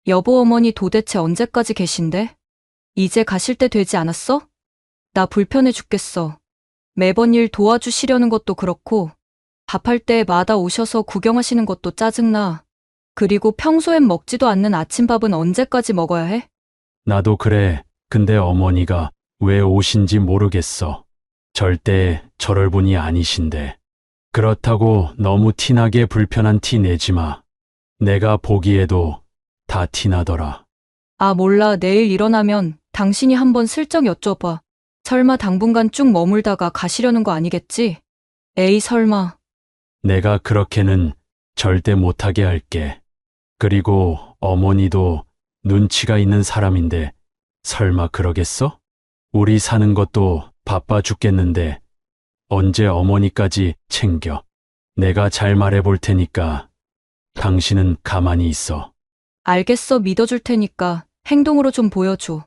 여보, 어머니 도대체 언제까지 계신데? 이제 가실 때 되지 않았어? 나 불편해 죽겠어. 매번 일 도와주시려는 것도 그렇고, 밥할 때마다 오셔서 구경하시는 것도 짜증나. 그리고 평소엔 먹지도 않는 아침밥은 언제까지 먹어야 해? 나도 그래. 근데 어머니가 왜 오신지 모르겠어. 절대 저럴 분이 아니신데. 그렇다고 너무 티나게 불편한 티 내지 마. 내가 보기에도 다 티나더라. 아, 몰라. 내일 일어나면 당신이 한번 슬쩍 여쭤봐. 설마 당분간 쭉 머물다가 가시려는 거 아니겠지? 에이, 설마. 내가 그렇게는 절대 못하게 할게. 그리고 어머니도 눈치가 있는 사람인데 설마 그러겠어? 우리 사는 것도 바빠 죽겠는데 언제 어머니까지 챙겨. 내가 잘 말해 볼 테니까 당신은 가만히 있어. 알겠어. 믿어줄 테니까 행동으로 좀 보여줘.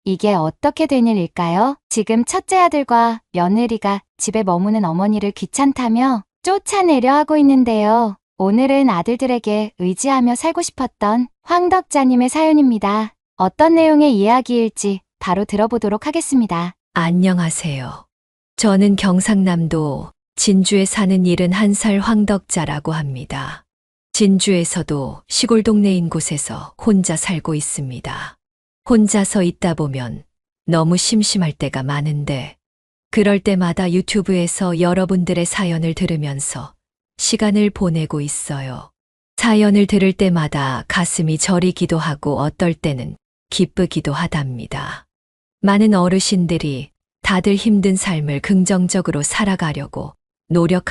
이게 어떻게 된 일일까요? 지금 첫째 아들과 며느리가 집에 머무는 어머니를 귀찮다며 쫓아내려 하고 있는데요. 오늘은 아들들에게 의지하며 살고 싶었던 황덕자님의 사연입니다. 어떤 내용의 이야기일지 바로 들어보도록 하겠습니다. 안녕하세요. 저는 경상남도 진주에 사는 71살 황덕자라고 합니다. 진주에서도 시골 동네인 곳에서 혼자 살고 있습니다. 혼자서 있다 보면 너무 심심할 때가 많은데 그럴 때마다 유튜브에서 여러분들의 사연을 들으면서 시간을 보내고 있어요. 사연을 들을 때마다 가슴이 저리기도 하고 어떨 때는 기쁘기도 하답니다. 많은 어르신들이 다들 힘든 삶을 긍정적으로 살아가려고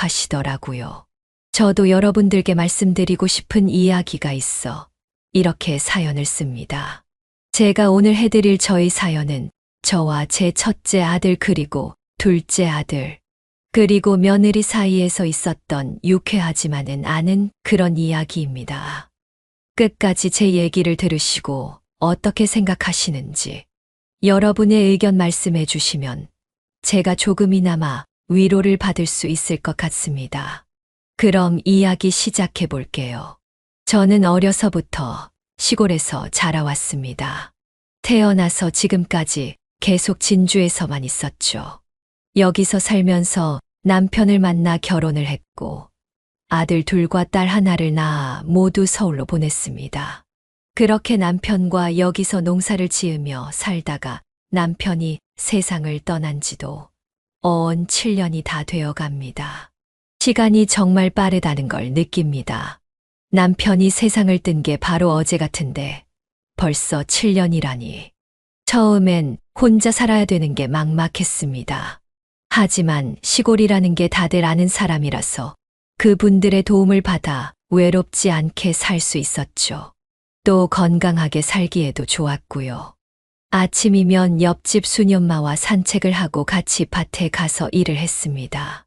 노력하시더라고요. 저도 여러분들께 말씀드리고 싶은 이야기가 있어 이렇게 사연을 씁니다. 제가 오늘 해드릴 저희 사연은 저와 제 첫째 아들 그리고 둘째 아들 그리고 며느리 사이에서 있었던 유쾌하지만은 않은 그런 이야기입니다. 끝까지 제 얘기를 들으시고 어떻게 생각하시는지 여러분의 의견 말씀해 주시면 제가 조금이나마 위로를 받을 수 있을 것 같습니다. 그럼 이야기 시작해 볼게요. 저는 어려서부터 시골에서 자라왔습니다. 태어나서 지금까지 계속 진주에서만 있었죠. 여기서 살면서 남편을 만나 결혼을 했고 아들 둘과 딸 하나를 낳아 모두 서울로 보냈습니다. 그렇게 남편과 여기서 농사를 지으며 살다가 남편이 세상을 떠난 지도 어언 7년이 다 되어 갑니다. 시간이 정말 빠르다는 걸 느낍니다. 남편이 세상을 뜬 게 바로 어제 같은데 벌써 7년이라니. 처음엔 혼자 살아야 되는 게 막막했습니다. 하지만 시골이라는 게 다들 아는 사람이라서 그분들의 도움을 받아 외롭지 않게 살 수 있었죠. 또 건강하게 살기에도 좋았고요. 아침이면 옆집 수녀엄마와 산책을 하고 같이 밭에 가서 일을 했습니다.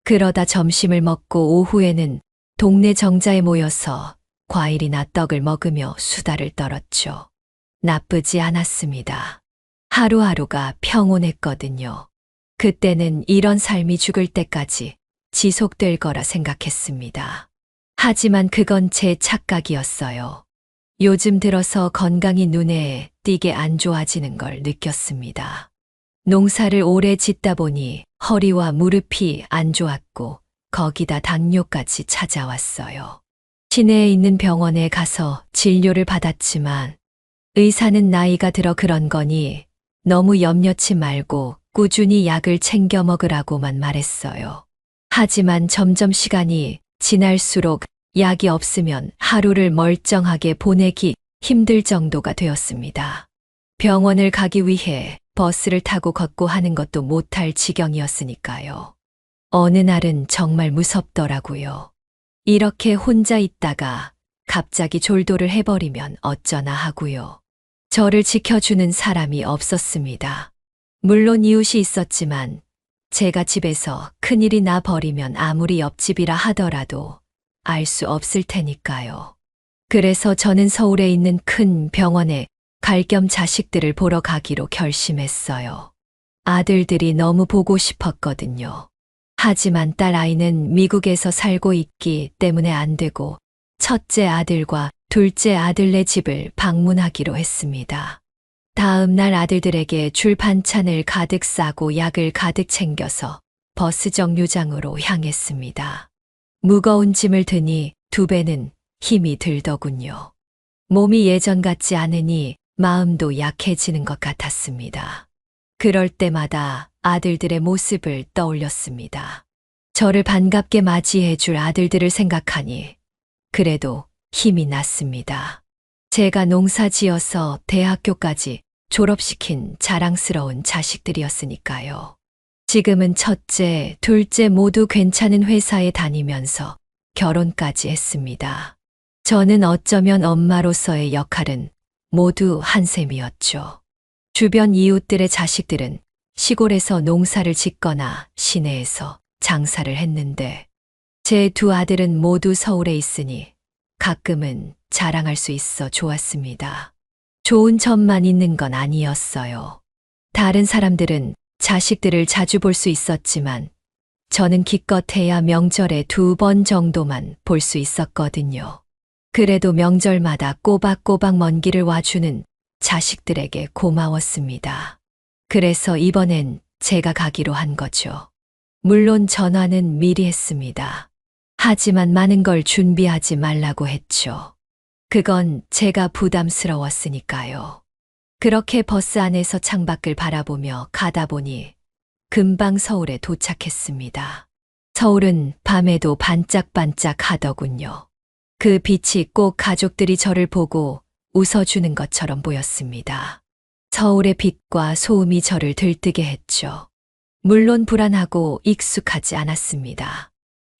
그러다 점심을 먹고 오후에는 동네 정자에 모여서 과일이나 떡을 먹으며 수다를 떨었죠. 나쁘지 않았습니다. 하루하루가 평온했거든요. 그때는 이런 삶이 죽을 때까지 지속될 거라 생각했습니다. 하지만 그건 제 착각이었어요. 요즘 들어서 건강이 눈에 띄게 안 좋아지는 걸 느꼈습니다. 농사를 오래 짓다 보니 허리와 무릎이 안 좋았고 거기다 당뇨까지 찾아왔어요. 시내에 있는 병원에 가서 진료를 받았지만 의사는 나이가 들어 그런 거니 너무 염려치 말고 꾸준히 약을 챙겨 먹으라고만 말했어요. 하지만 점점 시간이 지날수록 약이 없으면 하루를 멀쩡하게 보내기 힘들 정도가 되었습니다. 병원을 가기 위해 버스를 타고 걷고 하는 것도 못할 지경이었으니까요. 어느 날은 정말 무섭더라고요. 이렇게 혼자 있다가 갑자기 졸도를 해버리면 어쩌나 하고요. 저를 지켜주는 사람이 없었습니다. 물론 이웃이 있었지만 제가 집에서 큰일이 나 버리면 아무리 옆집이라 하더라도 알 수 없을 테니까요. 그래서 저는 서울에 있는 큰 병원에 갈 겸 자식들을 보러 가기로 결심했어요. 아들들이 너무 보고 싶었거든요. 하지만 딸 아이는 미국에서 살고 있기 때문에 안 되고 첫째 아들과 둘째 아들네 집을 방문하기로 했습니다. 다음 날 아들들에게 줄 반찬을 가득 싸고 약을 가득 챙겨서 버스 정류장으로 향했습니다. 무거운 짐을 드니 두 배는 힘이 들더군요. 몸이 예전 같지 않으니 마음도 약해지는 것 같았습니다. 그럴 때마다 아들들의 모습을 떠올렸습니다. 저를 반갑게 맞이해 줄 아들들을 생각하니 그래도 힘이 났습니다. 제가 농사 지어서 대학교까지 졸업시킨 자랑스러운 자식들이었으니까요. 지금은 첫째, 둘째 모두 괜찮은 회사에 다니면서 결혼까지 했습니다. 저는 어쩌면 엄마로서의 역할은 모두 한 셈이었죠. 주변 이웃들의 자식들은 시골에서 농사를 짓거나 시내에서 장사를 했는데 제 두 아들은 모두 서울에 있으니 가끔은 자랑할 수 있어 좋았습니다. 좋은 점만 있는 건 아니었어요. 다른 사람들은 자식들을 자주 볼 수 있었지만 저는 기껏해야 명절에 2번 정도만 볼 수 있었거든요. 그래도 명절마다 꼬박꼬박 먼 길을 와주는 자식들에게 고마웠습니다. 그래서 이번엔 제가 가기로 한 거죠. 물론 전화는 미리 했습니다. 하지만 많은 걸 준비하지 말라고 했죠. 그건 제가 부담스러웠으니까요. 그렇게 버스 안에서 창밖을 바라보며 가다 보니 금방 서울에 도착했습니다. 서울은 밤에도 반짝반짝 하더군요. 그 빛이 꼭 가족들이 저를 보고 웃어주는 것처럼 보였습니다. 서울의 빛과 소음이 저를 들뜨게 했죠. 물론 불안하고 익숙하지 않았습니다.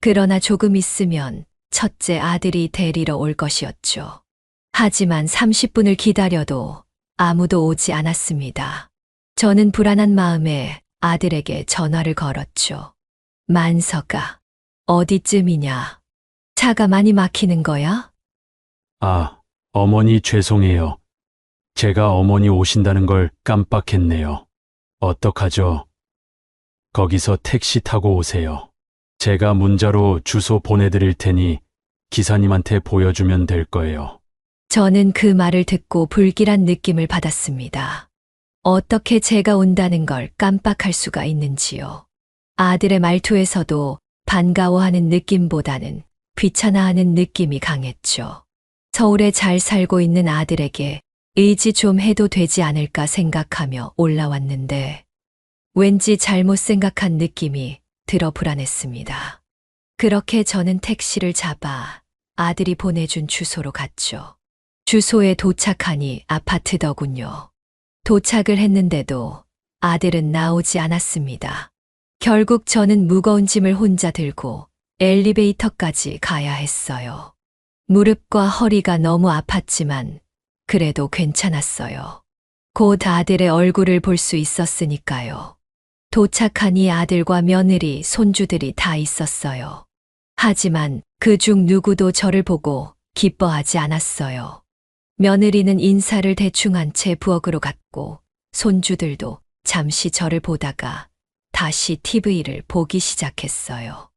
그러나 조금 있으면 첫째 아들이 데리러 올 것이었죠. 하지만 30분을 기다려도 아무도 오지 않았습니다. 저는 불안한 마음에 아들에게 전화를 걸었죠. 만석아, 어디쯤이냐? 차가 많이 막히는 거야? 아, 어머니 죄송해요. 제가 어머니 오신다는 걸 깜빡했네요. 어떡하죠? 거기서 택시 타고 오세요. 제가 문자로 주소 보내드릴 테니 기사님한테 보여주면 될 거예요. 저는 그 말을 듣고 불길한 느낌을 받았습니다. 어떻게 제가 온다는 걸 깜빡할 수가 있는지요. 아들의 말투에서도 반가워하는 느낌보다는 귀찮아하는 느낌이 강했죠. 서울에 잘 살고 있는 아들에게 의지 좀 해도 되지 않을까 생각하며 올라왔는데 왠지 잘못 생각한 느낌이 들어 불안했습니다. 그렇게 저는 택시를 잡아 아들이 보내준 주소로 갔죠. 주소에 도착하니 아파트더군요. 도착을 했는데도 아들은 나오지 않았습니다. 결국 저는 무거운 짐을 혼자 들고 엘리베이터까지 가야 했어요. 무릎과 허리가 너무 아팠지만 그래도 괜찮았어요. 곧 아들의 얼굴을 볼 수 있었으니까요. 도착하니 아들과 며느리, 손주들이 다 있었어요. 하지만 그중 누구도 저를 보고 기뻐하지 않았어요. 며느리는 인사를 대충 한 채 부엌으로 갔고 손주들도 잠시 저를 보다가 다시 TV를 보기 시작했어요.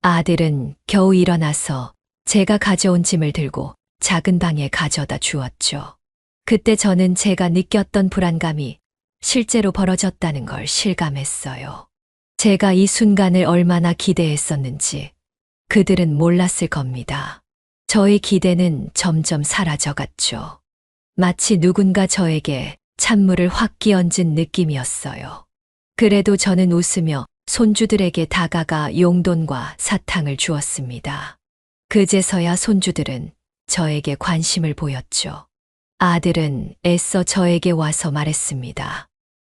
아들은 겨우 일어나서 제가 가져온 짐을 들고 작은 방에 가져다 주었죠. 그때 저는 제가 느꼈던 불안감이 실제로 벌어졌다는 걸 실감했어요. 제가 이 순간을 얼마나 기대했었는지 그들은 몰랐을 겁니다. 저의 기대는 점점 사라져갔죠. 마치 누군가 저에게 찬물을 확 끼얹은 느낌이었어요. 그래도 저는 웃으며 손주들에게 다가가 용돈과 사탕을 주었습니다. 그제서야 손주들은 저에게 관심을 보였죠. 아들은 애써 저에게 와서 말했습니다.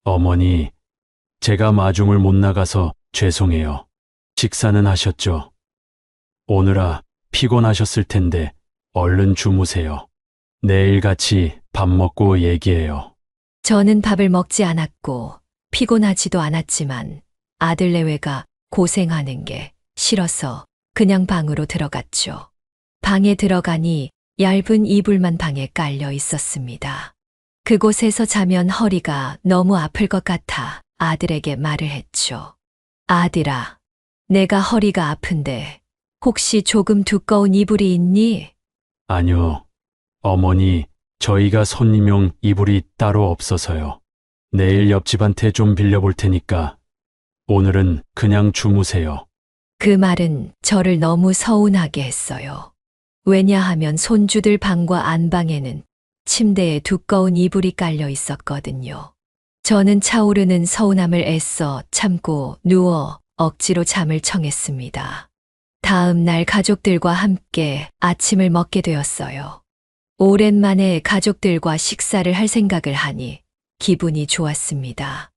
어머니, 제가 마중을 못 나가서 죄송해요. 식사는 하셨죠? 오느라 피곤하셨을 텐데 얼른 주무세요. 내일 같이 밥 먹고 얘기해요. 저는 밥을 먹지 않았고 피곤하지도 않았지만 아들 내외가 고생하는 게 싫어서 그냥 방으로 들어갔죠. 방에 들어가니 얇은 이불만 방에 깔려 있었습니다. 그곳에서 자면 허리가 너무 아플 것 같아 아들에게 말을 했죠. 아들아, 내가 허리가 아픈데 혹시 조금 두꺼운 이불이 있니? 아니요, 어머니, 저희가 손님용 이불이 따로 없어서요. 내일 옆집한테 좀 빌려볼 테니까 오늘은 그냥 주무세요. 그 말은 저를 너무 서운하게 했어요. 왜냐하면 손주들 방과 안방에는 침대에 두꺼운 이불이 깔려 있었거든요. 저는 차오르는 서운함을 애써 참고 누워 억지로 잠을 청했습니다. 다음 날 가족들과 함께 아침을 먹게 되었어요. 오랜만에 가족들과 식사를 할 생각을 하니 기분이 좋았습니다.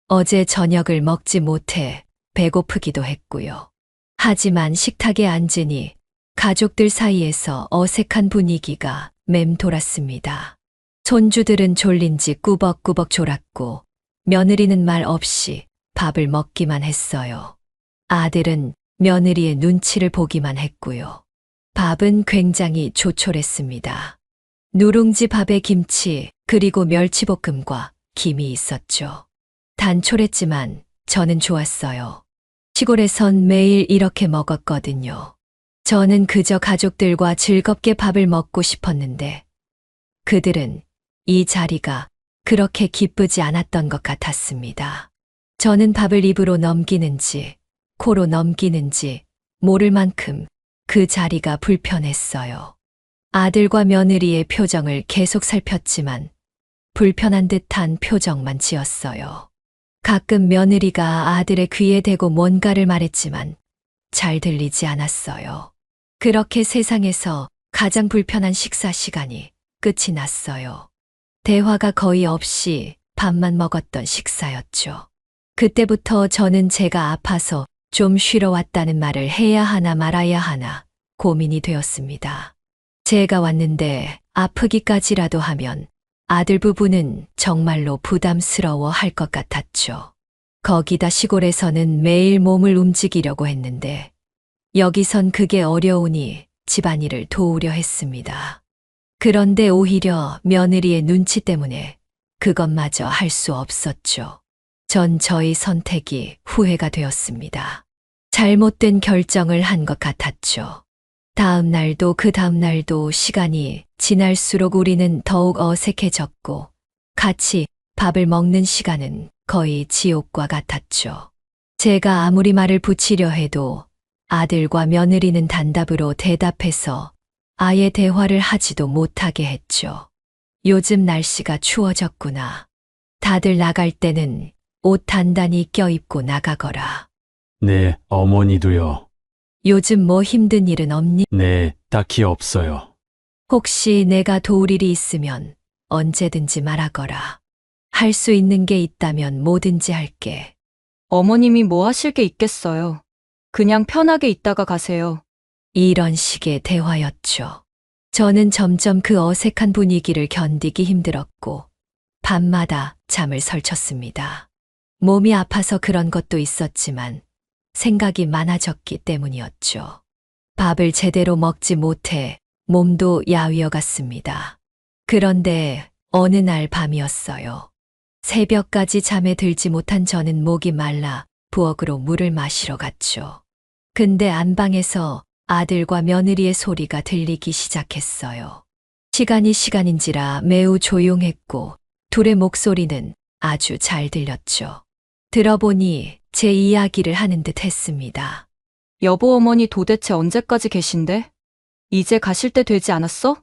어제 저녁을 먹지 못해 배고프기도 했고요. 하지만 식탁에 앉으니 가족들 사이에서 어색한 분위기가 맴돌았습니다. 손주들은 졸린지 꾸벅꾸벅 졸았고 며느리는 말 없이 밥을 먹기만 했어요. 아들은 며느리의 눈치를 보기만 했고요. 밥은 굉장히 조촐했습니다. 누룽지 밥에 김치 그리고 멸치볶음과 김이 있었죠. 단촐했지만 저는 좋았어요. 시골에선 매일 이렇게 먹었거든요. 저는 그저 가족들과 즐겁게 밥을 먹고 싶었는데 그들은 이 자리가 그렇게 기쁘지 않았던 것 같았습니다. 저는 밥을 입으로 넘기는지 코로 넘기는지 모를 만큼 그 자리가 불편했어요. 아들과 며느리의 표정을 계속 살폈지만 불편한 듯한 표정만 지었어요. 가끔 며느리가 아들의 귀에 대고 뭔가를 말했지만 잘 들리지 않았어요. 그렇게 세상에서 가장 불편한 식사 시간이 끝이 났어요. 대화가 거의 없이 밥만 먹었던 식사였죠. 그때부터 저는 제가 아파서 좀 쉬러 왔다는 말을 해야 하나 말아야 하나 고민이 되었습니다. 제가 왔는데 아프기까지라도 하면 아들 부부는 정말로 부담스러워 할 것 같았죠. 거기다 시골에서는 매일 몸을 움직이려고 했는데 여기선 그게 어려우니 집안일을 도우려 했습니다. 그런데 오히려 며느리의 눈치 때문에 그것마저 할 수 없었죠. 전 저의 선택이 후회가 되었습니다. 잘못된 결정을 한 것 같았죠. 다음 날도 그 다음 날도 시간이 지날수록 우리는 더욱 어색해졌고 같이 밥을 먹는 시간은 거의 지옥과 같았죠. 제가 아무리 말을 붙이려 해도 아들과 며느리는 단답으로 대답해서 아예 대화를 하지도 못하게 했죠. 요즘 날씨가 추워졌구나. 다들 나갈 때는 옷 단단히 껴입고 나가거라. 네, 어머니도요. 요즘 뭐 힘든 일은 없니? 네, 딱히 없어요. 혹시 내가 도울 일이 있으면 언제든지 말하거라. 할 수 있는 게 있다면 뭐든지 할게. 어머님이 뭐 하실 게 있겠어요. 그냥 편하게 있다가 가세요. 이런 식의 대화였죠. 저는 점점 그 어색한 분위기를 견디기 힘들었고 밤마다 잠을 설쳤습니다. 몸이 아파서 그런 것도 있었지만 생각이 많아졌기 때문이었죠. 밥을 제대로 먹지 못해 몸도 야위어 갔습니다. 그런데 어느 날 밤이었어요. 새벽까지 잠에 들지 못한 저는 목이 말라 부엌으로 물을 마시러 갔죠. 근데 안방에서 아들과 며느리의 소리가 들리기 시작했어요. 시간이 시간인지라 매우 조용했고 둘의 목소리는 아주 잘 들렸죠. 들어보니 제 이야기를 하는 듯 했습니다. 여보 어머니 도대체 언제까지 계신데? 이제 가실 때 되지 않았어?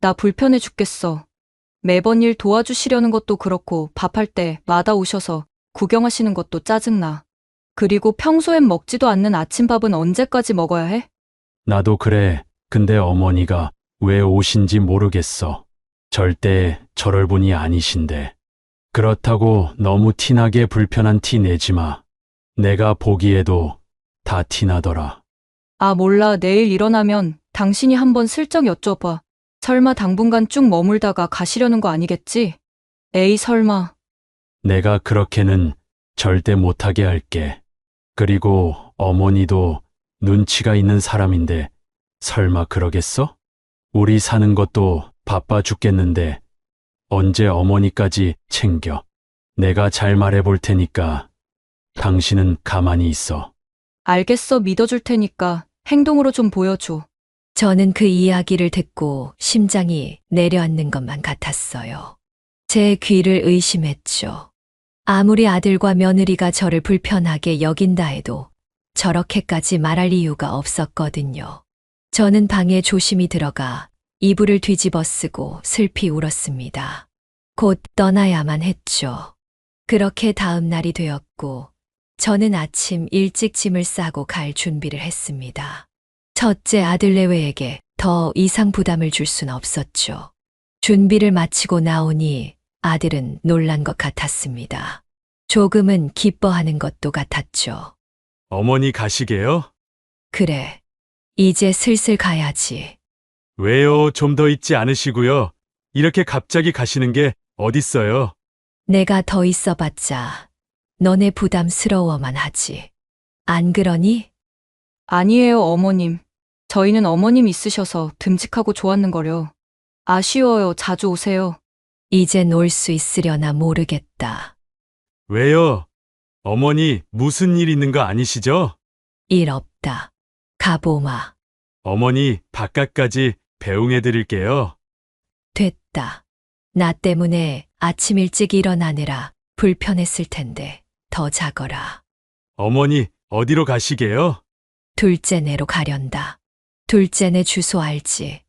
나 불편해 죽겠어. 매번 일 도와주시려는 것도 그렇고 밥할 때마다 오셔서 구경하시는 것도 짜증나. 그리고 평소엔 먹지도 않는 아침밥은 언제까지 먹어야 해? 나도 그래. 근데 어머니가 왜 오신지 모르겠어. 절대 저럴 분이 아니신데. 그렇다고 너무 티나게 불편한 티 내지 마. 내가 보기에도 다 티나더라. 아 몰라 내일 일어나면 당신이 한번 슬쩍 여쭤봐. 설마 당분간 쭉 머물다가 가시려는 거 아니겠지? 에이 설마. 내가 그렇게는 절대 못하게 할게. 그리고 어머니도 눈치가 있는 사람인데 설마 그러겠어? 우리 사는 것도 바빠 죽겠는데 언제 어머니까지 챙겨. 내가 잘 말해볼 테니까 당신은 가만히 있어. 알겠어 믿어줄 테니까 행동으로 좀 보여줘. 저는 그 이야기를 듣고 심장이 내려앉는 것만 같았어요. 제 귀를 의심했죠. 아무리 아들과 며느리가 저를 불편하게 여긴다 해도 저렇게까지 말할 이유가 없었거든요. 저는 방에 조심히 들어가 이불을 뒤집어 쓰고 슬피 울었습니다. 곧 떠나야만 했죠. 그렇게 다음 날이 되었고 저는 아침 일찍 짐을 싸고 갈 준비를 했습니다. 첫째 아들 내외에게 더 이상 부담을 줄 수는 없었죠. 준비를 마치고 나오니 아들은 놀란 것 같았습니다. 조금은 기뻐하는 것도 같았죠. 어머니 가시게요? 그래, 이제 슬슬 가야지. 왜요? 좀 더 있지 않으시고요. 이렇게 갑자기 가시는 게 어딨어요? 내가 더 있어봤자 너네 부담스러워만 하지. 안 그러니? 아니에요, 어머님. 저희는 어머님 있으셔서 듬직하고 좋았는거려. 아쉬워요. 자주 오세요. 이젠 올 수 있으려나 모르겠다. 왜요? 어머니 무슨 일 있는 거 아니시죠? 일 없다. 가보마. 어머니 바깥까지 배웅해 드릴게요. 됐다. 나 때문에 아침 일찍 일어나느라 불편했을 텐데 더 자거라. 어머니 어디로 가시게요? 둘째네로 가련다. 둘째네 주소 알지?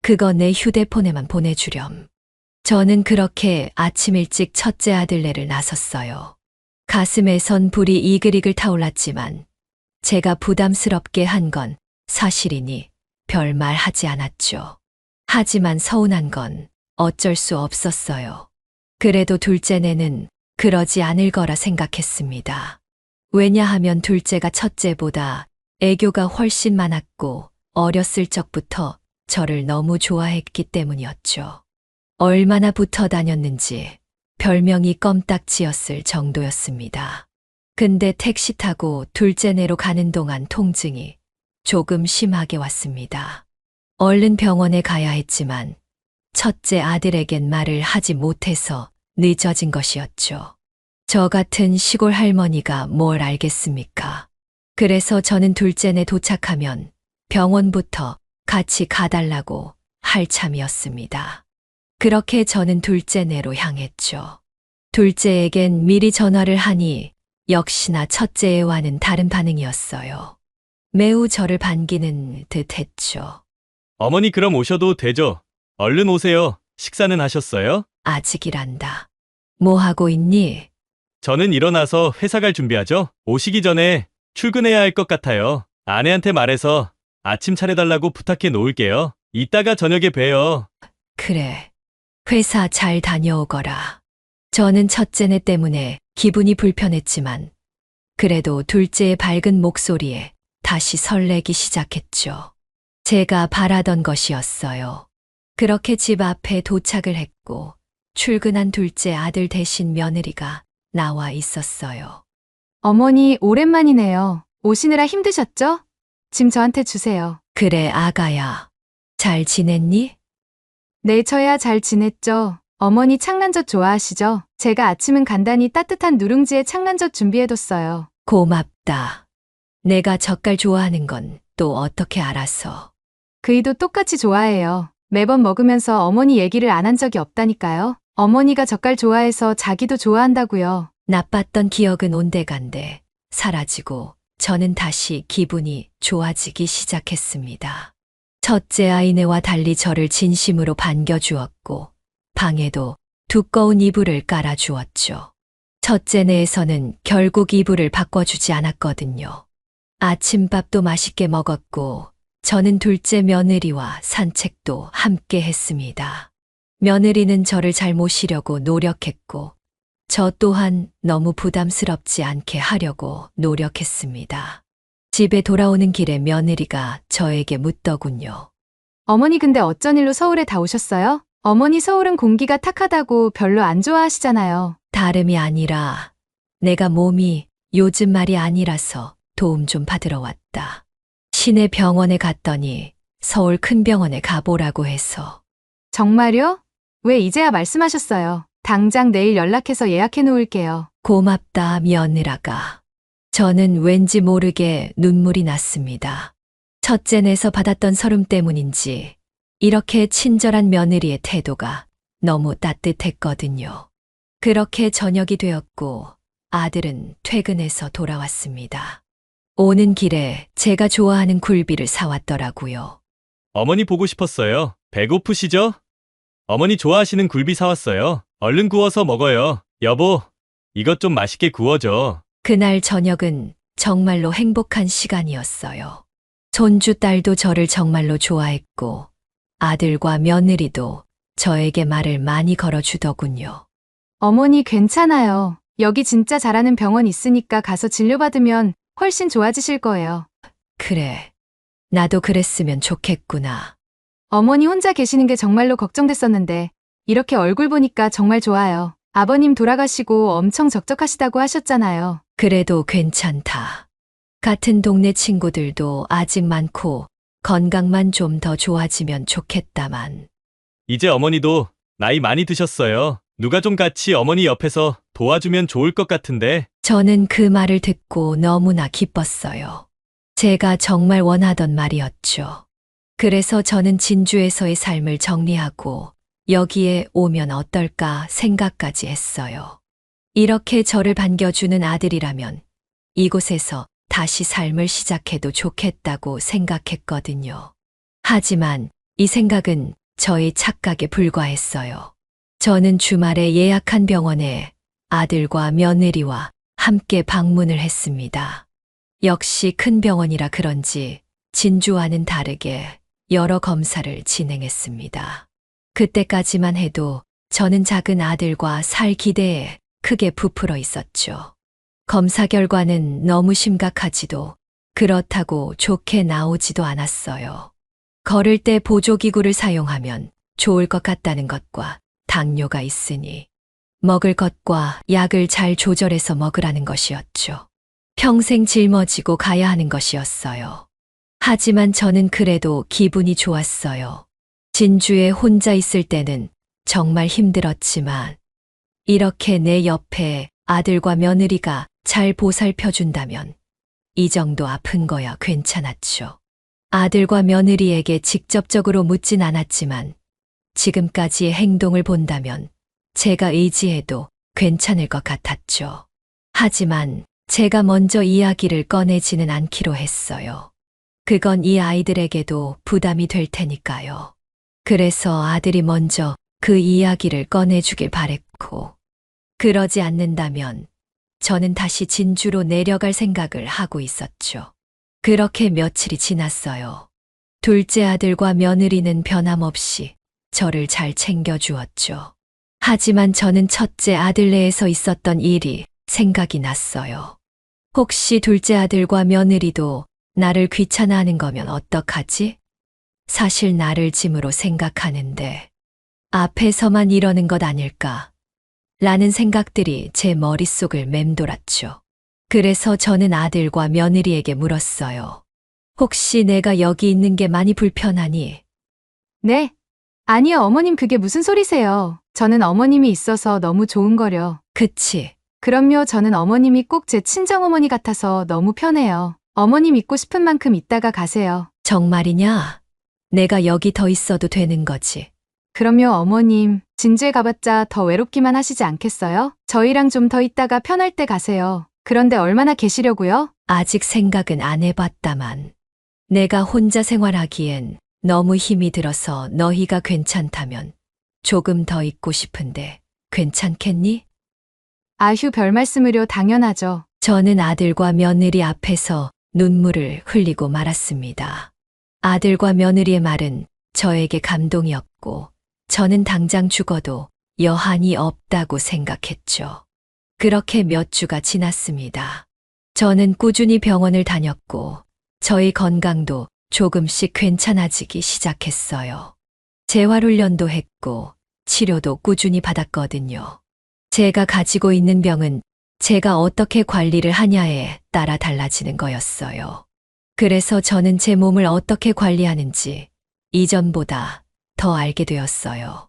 그거 내 휴대폰에만 보내주렴. 저는 그렇게 아침 일찍 첫째 아들네를 나섰어요. 가슴에선 불이 이글이글 타올랐지만 제가 부담스럽게 한 건 사실이니 별말 하지 않았죠. 하지만 서운한 건 어쩔 수 없었어요. 그래도 둘째네는 그러지 않을 거라 생각했습니다. 왜냐하면 둘째가 첫째보다 애교가 훨씬 많았고 어렸을 적부터 저를 너무 좋아했기 때문이었죠. 얼마나 붙어 다녔는지 별명이 껌딱지였을 정도였습니다. 근데 택시 타고 둘째네로 가는 동안 통증이 조금 심하게 왔습니다. 얼른 병원에 가야 했지만 첫째 아들에겐 말을 하지 못해서 늦어진 것이었죠. 저 같은 시골 할머니가 뭘 알겠습니까? 그래서 저는 둘째네 도착하면 병원부터 같이 가달라고 할 참이었습니다. 그렇게 저는 둘째네로 향했죠. 둘째에겐 미리 전화를 하니 역시나 첫째와는 다른 반응이었어요. 매우 저를 반기는 듯 했죠. 어머니 그럼 오셔도 되죠? 얼른 오세요. 식사는 하셨어요? 아직이란다. 뭐 하고 있니? 저는 일어나서 회사 갈 준비하죠. 오시기 전에 출근해야 할 것 같아요. 아내한테 말해서 아침 차려달라고 부탁해 놓을게요. 이따가 저녁에 봬요. 그래. 회사 잘 다녀오거라. 저는 첫째네 때문에 기분이 불편했지만 그래도 둘째의 밝은 목소리에 다시 설레기 시작했죠. 제가 바라던 것이었어요. 그렇게 집 앞에 도착을 했고 출근한 둘째 아들 대신 며느리가 나와 있었어요. 어머니, 오랜만이네요. 오시느라 힘드셨죠? 짐 저한테 주세요. 그래, 아가야. 잘 지냈니? 네, 저야 잘 지냈죠. 어머니 창란젓 좋아하시죠? 제가 아침은 간단히 따뜻한 누룽지에 창란젓 준비해뒀어요. 고맙다. 내가 젓갈 좋아하는 건 또 어떻게 알아서. 그이도 똑같이 좋아해요. 매번 먹으면서 어머니 얘기를 안 한 적이 없다니까요. 어머니가 젓갈 좋아해서 자기도 좋아한다고요. 나빴던 기억은 온데간데 사라지고 저는 다시 기분이 좋아지기 시작했습니다. 첫째 아이네와 달리 저를 진심으로 반겨주었고 방에도 두꺼운 이불을 깔아주었죠. 첫째네에서는 결국 이불을 바꿔주지 않았거든요. 아침밥도 맛있게 먹었고 저는 둘째 며느리와 산책도 함께 했습니다. 며느리는 저를 잘 모시려고 노력했고 저 또한 너무 부담스럽지 않게 하려고 노력했습니다. 집에 돌아오는 길에 며느리가 저에게 묻더군요. 어머니 근데 어쩐 일로 서울에 다 오셨어요? 어머니 서울은 공기가 탁하다고 별로 안 좋아하시잖아요. 다름이 아니라 내가 몸이 요즘 말이 아니라서 도움 좀 받으러 왔다. 시내 병원에 갔더니 서울 큰 병원에 가보라고 해서. 정말요? 왜 이제야 말씀하셨어요? 당장 내일 연락해서 예약해 놓을게요. 고맙다, 며느라가. 저는 왠지 모르게 눈물이 났습니다. 첫째내서 받았던 서름 때문인지 이렇게 친절한 며느리의 태도가 너무 따뜻했거든요. 그렇게 저녁이 되었고 아들은 퇴근해서 돌아왔습니다. 오는 길에 제가 좋아하는 굴비를 사왔더라고요. 어머니 보고 싶었어요. 배고프시죠? 어머니 좋아하시는 굴비 사왔어요. 얼른 구워서 먹어요. 여보, 이것 좀 맛있게 구워줘. 그날 저녁은 정말로 행복한 시간이었어요. 손주 딸도 저를 정말로 좋아했고 아들과 며느리도 저에게 말을 많이 걸어주더군요. 어머니 괜찮아요. 여기 진짜 잘하는 병원 있으니까 가서 진료받으면 훨씬 좋아지실 거예요. 그래, 나도 그랬으면 좋겠구나. 어머니 혼자 계시는 게 정말로 걱정됐었는데 이렇게 얼굴 보니까 정말 좋아요. 아버님 돌아가시고 엄청 적적하시다고 하셨잖아요. 그래도 괜찮다. 같은 동네 친구들도 아직 많고 건강만 좀 더 좋아지면 좋겠다만. 이제 어머니도 나이 많이 드셨어요. 누가 좀 같이 어머니 옆에서 도와주면 좋을 것 같은데. 저는 그 말을 듣고 너무나 기뻤어요. 제가 정말 원하던 말이었죠. 그래서 저는 진주에서의 삶을 정리하고 여기에 오면 어떨까 생각까지 했어요. 이렇게 저를 반겨주는 아들이라면 이곳에서 다시 삶을 시작해도 좋겠다고 생각했거든요. 하지만 이 생각은 저의 착각에 불과했어요. 저는 주말에 예약한 병원에 아들과 며느리와 함께 방문을 했습니다. 역시 큰 병원이라 그런지 진주와는 다르게 여러 검사를 진행했습니다. 그때까지만 해도 저는 작은 아들과 살 기대에 크게 부풀어 있었죠. 검사 결과는 너무 심각하지도 그렇다고 좋게 나오지도 않았어요. 걸을 때 보조기구를 사용하면 좋을 것 같다는 것과 당뇨가 있으니 먹을 것과 약을 잘 조절해서 먹으라는 것이었죠. 평생 짊어지고 가야 하는 것이었어요. 하지만 저는 그래도 기분이 좋았어요. 진주에 혼자 있을 때는 정말 힘들었지만 이렇게 내 옆에 아들과 며느리가 잘 보살펴준다면 이 정도 아픈 거야 괜찮았죠. 아들과 며느리에게 직접적으로 묻진 않았지만 지금까지의 행동을 본다면 제가 의지해도 괜찮을 것 같았죠. 하지만 제가 먼저 이야기를 꺼내지는 않기로 했어요. 그건 이 아이들에게도 부담이 될 테니까요. 그래서 아들이 먼저 그 이야기를 꺼내주길 바랬고, 그러지 않는다면 저는 다시 진주로 내려갈 생각을 하고 있었죠. 그렇게 며칠이 지났어요. 둘째 아들과 며느리는 변함없이 저를 잘 챙겨주었죠. 하지만 저는 첫째 아들네에서 있었던 일이 생각이 났어요. 혹시 둘째 아들과 며느리도 나를 귀찮아하는 거면 어떡하지? 사실 나를 짐으로 생각하는데 앞에서만 이러는 것 아닐까? 라는 생각들이 제 머릿속을 맴돌았죠. 그래서 저는 아들과 며느리에게 물었어요. 혹시 내가 여기 있는 게 많이 불편하니? 네. 아니요, 어머님 그게 무슨 소리세요. 저는 어머님이 있어서 너무 좋은 거려. 그치? 그럼요, 저는 어머님이 꼭 제 친정어머니 같아서 너무 편해요. 어머님 있고 싶은 만큼 있다가 가세요. 정말이냐? 내가 여기 더 있어도 되는 거지. 그럼요, 어머님. 진주에 가봤자 더 외롭기만 하시지 않겠어요? 저희랑 좀 더 있다가 편할 때 가세요. 그런데 얼마나 계시려고요? 아직 생각은 안 해봤다만. 내가 혼자 생활하기엔 너무 힘이 들어서 너희가 괜찮다면 조금 더 있고 싶은데 괜찮겠니? 아휴, 별 말씀을요, 당연하죠. 저는 아들과 며느리 앞에서 눈물을 흘리고 말았습니다. 아들과 며느리의 말은 저에게 감동이었고 저는 당장 죽어도 여한이 없다고 생각했죠. 그렇게 몇 주가 지났습니다. 저는 꾸준히 병원을 다녔고 저의 건강도 조금씩 괜찮아지기 시작했어요. 재활훈련도 했고 치료도 꾸준히 받았거든요. 제가 가지고 있는 병은 제가 어떻게 관리를 하냐에 따라 달라지는 거였어요. 그래서 저는 제 몸을 어떻게 관리하는지 이전보다 더 알게 되었어요.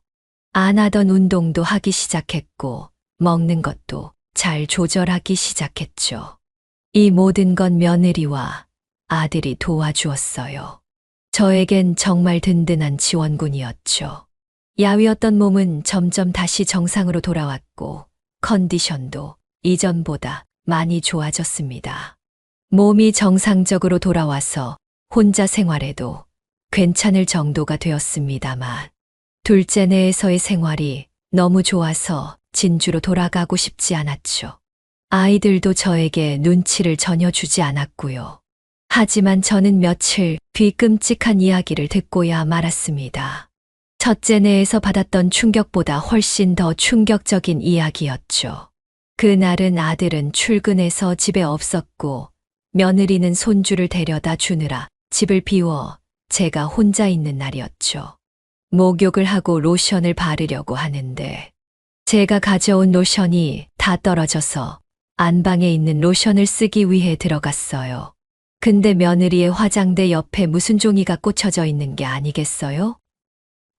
안 하던 운동도 하기 시작했고 먹는 것도 잘 조절하기 시작했죠. 이 모든 건 며느리와 아들이 도와주었어요. 저에겐 정말 든든한 지원군이었죠. 야위었던 몸은 점점 다시 정상으로 돌아왔고 컨디션도 이전보다 많이 좋아졌습니다. 몸이 정상적으로 돌아와서 혼자 생활해도 괜찮을 정도가 되었습니다만 둘째 내에서의 생활이 너무 좋아서 진주로 돌아가고 싶지 않았죠. 아이들도 저에게 눈치를 전혀 주지 않았고요. 하지만 저는 며칠 뒤 끔찍한 이야기를 듣고야 말았습니다. 첫째 내에서 받았던 충격보다 훨씬 더 충격적인 이야기였죠. 그날은 아들은 출근해서 집에 없었고 며느리는 손주를 데려다 주느라 집을 비워 제가 혼자 있는 날이었죠. 목욕을 하고 로션을 바르려고 하는데 제가 가져온 로션이 다 떨어져서 안방에 있는 로션을 쓰기 위해 들어갔어요. 근데 며느리의 화장대 옆에 무슨 종이가 꽂혀져 있는 게 아니겠어요?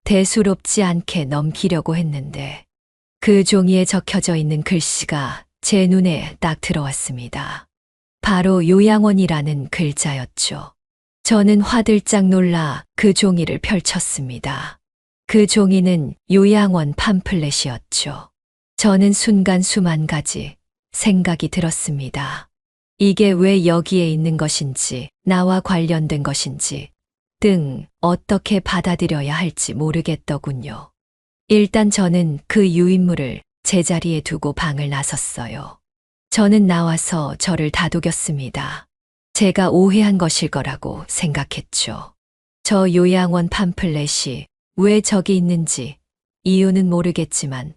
대수롭지 않게 넘기려고 했는데 그 종이에 적혀져 있는 글씨가 제 눈에 딱 들어왔습니다. 바로 요양원이라는 글자였죠. 저는 화들짝 놀라 그 종이를 펼쳤습니다. 그 종이는 요양원 팜플렛이었죠. 저는 순간 수만 가지 생각이 들었습니다. 이게 왜 여기에 있는 것인지, 나와 관련된 것인지 등 어떻게 받아들여야 할지 모르겠더군요. 일단 저는 그 유인물을 제자리에 두고 방을 나섰어요. 저는 나와서 저를 다독였습니다. 제가 오해한 것일 거라고 생각했죠. 저 요양원 팜플렛이 왜 저기 있는지 이유는 모르겠지만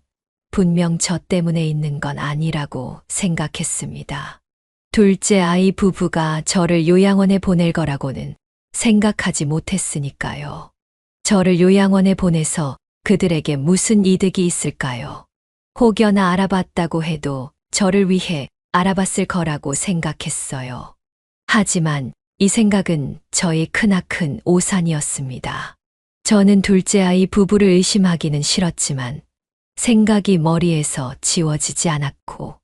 분명 저 때문에 있는 건 아니라고 생각했습니다. 둘째 아이 부부가 저를 요양원에 보낼 거라고는 생각하지 못했으니까요. 저를 요양원에 보내서 그들에게 무슨 이득이 있을까요? 혹여나 알아봤다고 해도 저를 위해 알아봤을 거라고 생각했어요. 하지만 이 생각은 저의 크나큰 오산이었습니다. 저는 둘째 아이 부부를 의심하기는 싫었지만 생각이 머리에서 지워지지 않았고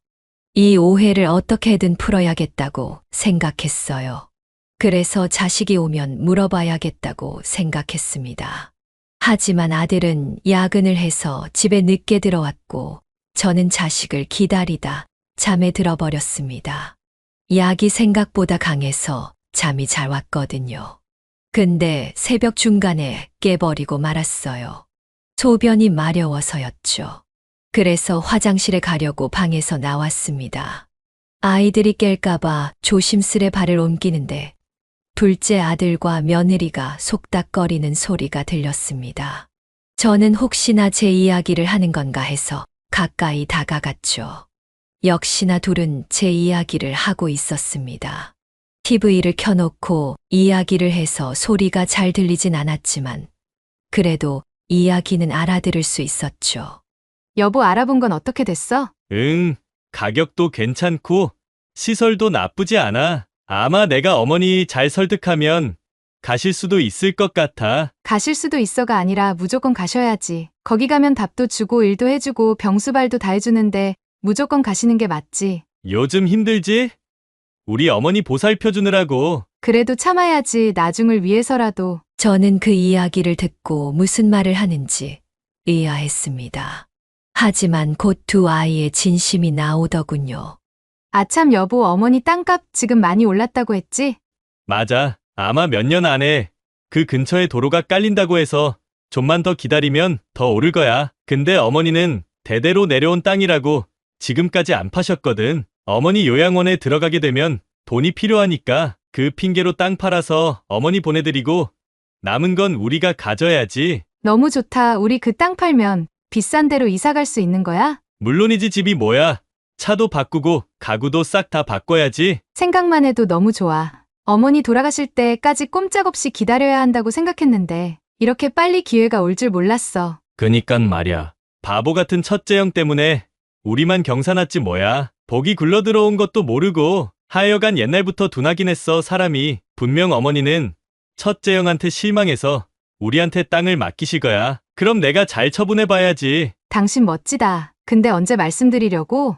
이 오해를 어떻게든 풀어야겠다고 생각했어요. 그래서 자식이 오면 물어봐야겠다고 생각했습니다. 하지만 아들은 야근을 해서 집에 늦게 들어왔고 저는 자식을 기다리다 잠에 들어버렸습니다. 약이 생각보다 강해서 잠이 잘 왔거든요. 근데 새벽 중간에 깨버리고 말았어요. 소변이 마려워서였죠. 그래서 화장실에 가려고 방에서 나왔습니다. 아이들이 깰까봐 조심스레 발을 옮기는데 둘째 아들과 며느리가 속닥거리는 소리가 들렸습니다. 저는 혹시나 제 이야기를 하는 건가 해서 가까이 다가갔죠. 역시나 둘은 제 이야기를 하고 있었습니다. TV를 켜놓고 이야기를 해서 소리가 잘 들리진 않았지만 그래도 이야기는 알아들을 수 있었죠. 여보, 알아본 건 어떻게 됐어? 가격도 괜찮고 시설도 나쁘지 않아. 아마 내가 어머니 잘 설득하면 가실 수도 있을 것 같아. 가실 수도 있어가 아니라 무조건 가셔야지. 거기 가면 밥도 주고 일도 해주고 병수발도 다 해주는데 무조건 가시는 게 맞지. 요즘 힘들지? 우리 어머니 보살펴 주느라고. 그래도 참아야지. 나중을 위해서라도. 저는 그 이야기를 듣고 무슨 말을 하는지 의아했습니다. 하지만 곧 두 아이의 진심이 나오더군요. 아참 여보, 어머니 땅값 지금 많이 올랐다고 했지? 맞아. 아마 몇 년 안에 그 근처에 도로가 깔린다고 해서 좀만 더 기다리면 더 오를 거야. 근데 어머니는 대대로 내려온 땅이라고 지금까지 안 파셨거든. 어머니 요양원에 들어가게 되면 돈이 필요하니까 그 핑계로 땅 팔아서 어머니 보내드리고 남은 건 우리가 가져야지. 너무 좋다. 우리 그 땅 팔면 비싼 데로 이사 갈 수 있는 거야? 물론이지. 집이 뭐야. 차도 바꾸고 가구도 싹 다 바꿔야지. 생각만 해도 너무 좋아. 어머니 돌아가실 때까지 꼼짝없이 기다려야 한다고 생각했는데 이렇게 빨리 기회가 올 줄 몰랐어. 그니깐 말야. 바보 같은 첫째 형 때문에 우리만 경사났지 뭐야. 복이 굴러들어온 것도 모르고 하여간 옛날부터 둔하긴 했어 사람이. 분명 어머니는 첫째 형한테 실망해서 우리한테 땅을 맡기실 거야. 그럼 내가 잘 처분해봐야지. 당신 멋지다. 근데 언제 말씀드리려고?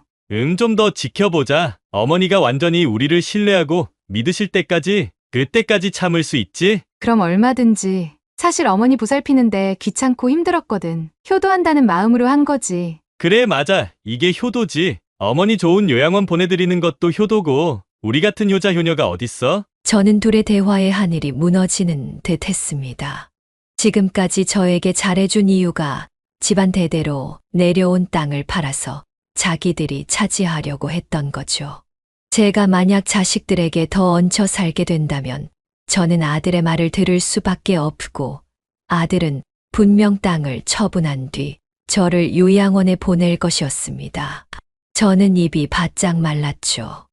좀 더 지켜보자. 어머니가 완전히 우리를 신뢰하고 믿으실 때까지 그때까지 참을 수 있지? 그럼 얼마든지. 사실 어머니 보살피는데 귀찮고 힘들었거든. 효도한다는 마음으로 한 거지. 그래, 맞아. 이게 효도지. 어머니 좋은 요양원 보내드리는 것도 효도고, 우리 같은 효자 효녀가 어딨어? 저는 둘의 대화의 하늘이 무너지는 듯 했습니다. 지금까지 저에게 잘해준 이유가 집안 대대로 내려온 땅을 팔아서 자기들이 차지하려고 했던 거죠. 제가 만약 자식들에게 더 얹혀 살게 된다면 저는 아들의 말을 들을 수밖에 없고, 아들은 분명 땅을 처분한 뒤 저를 요양원에 보낼 것이었습니다. 저는 입이 바짝 말랐죠.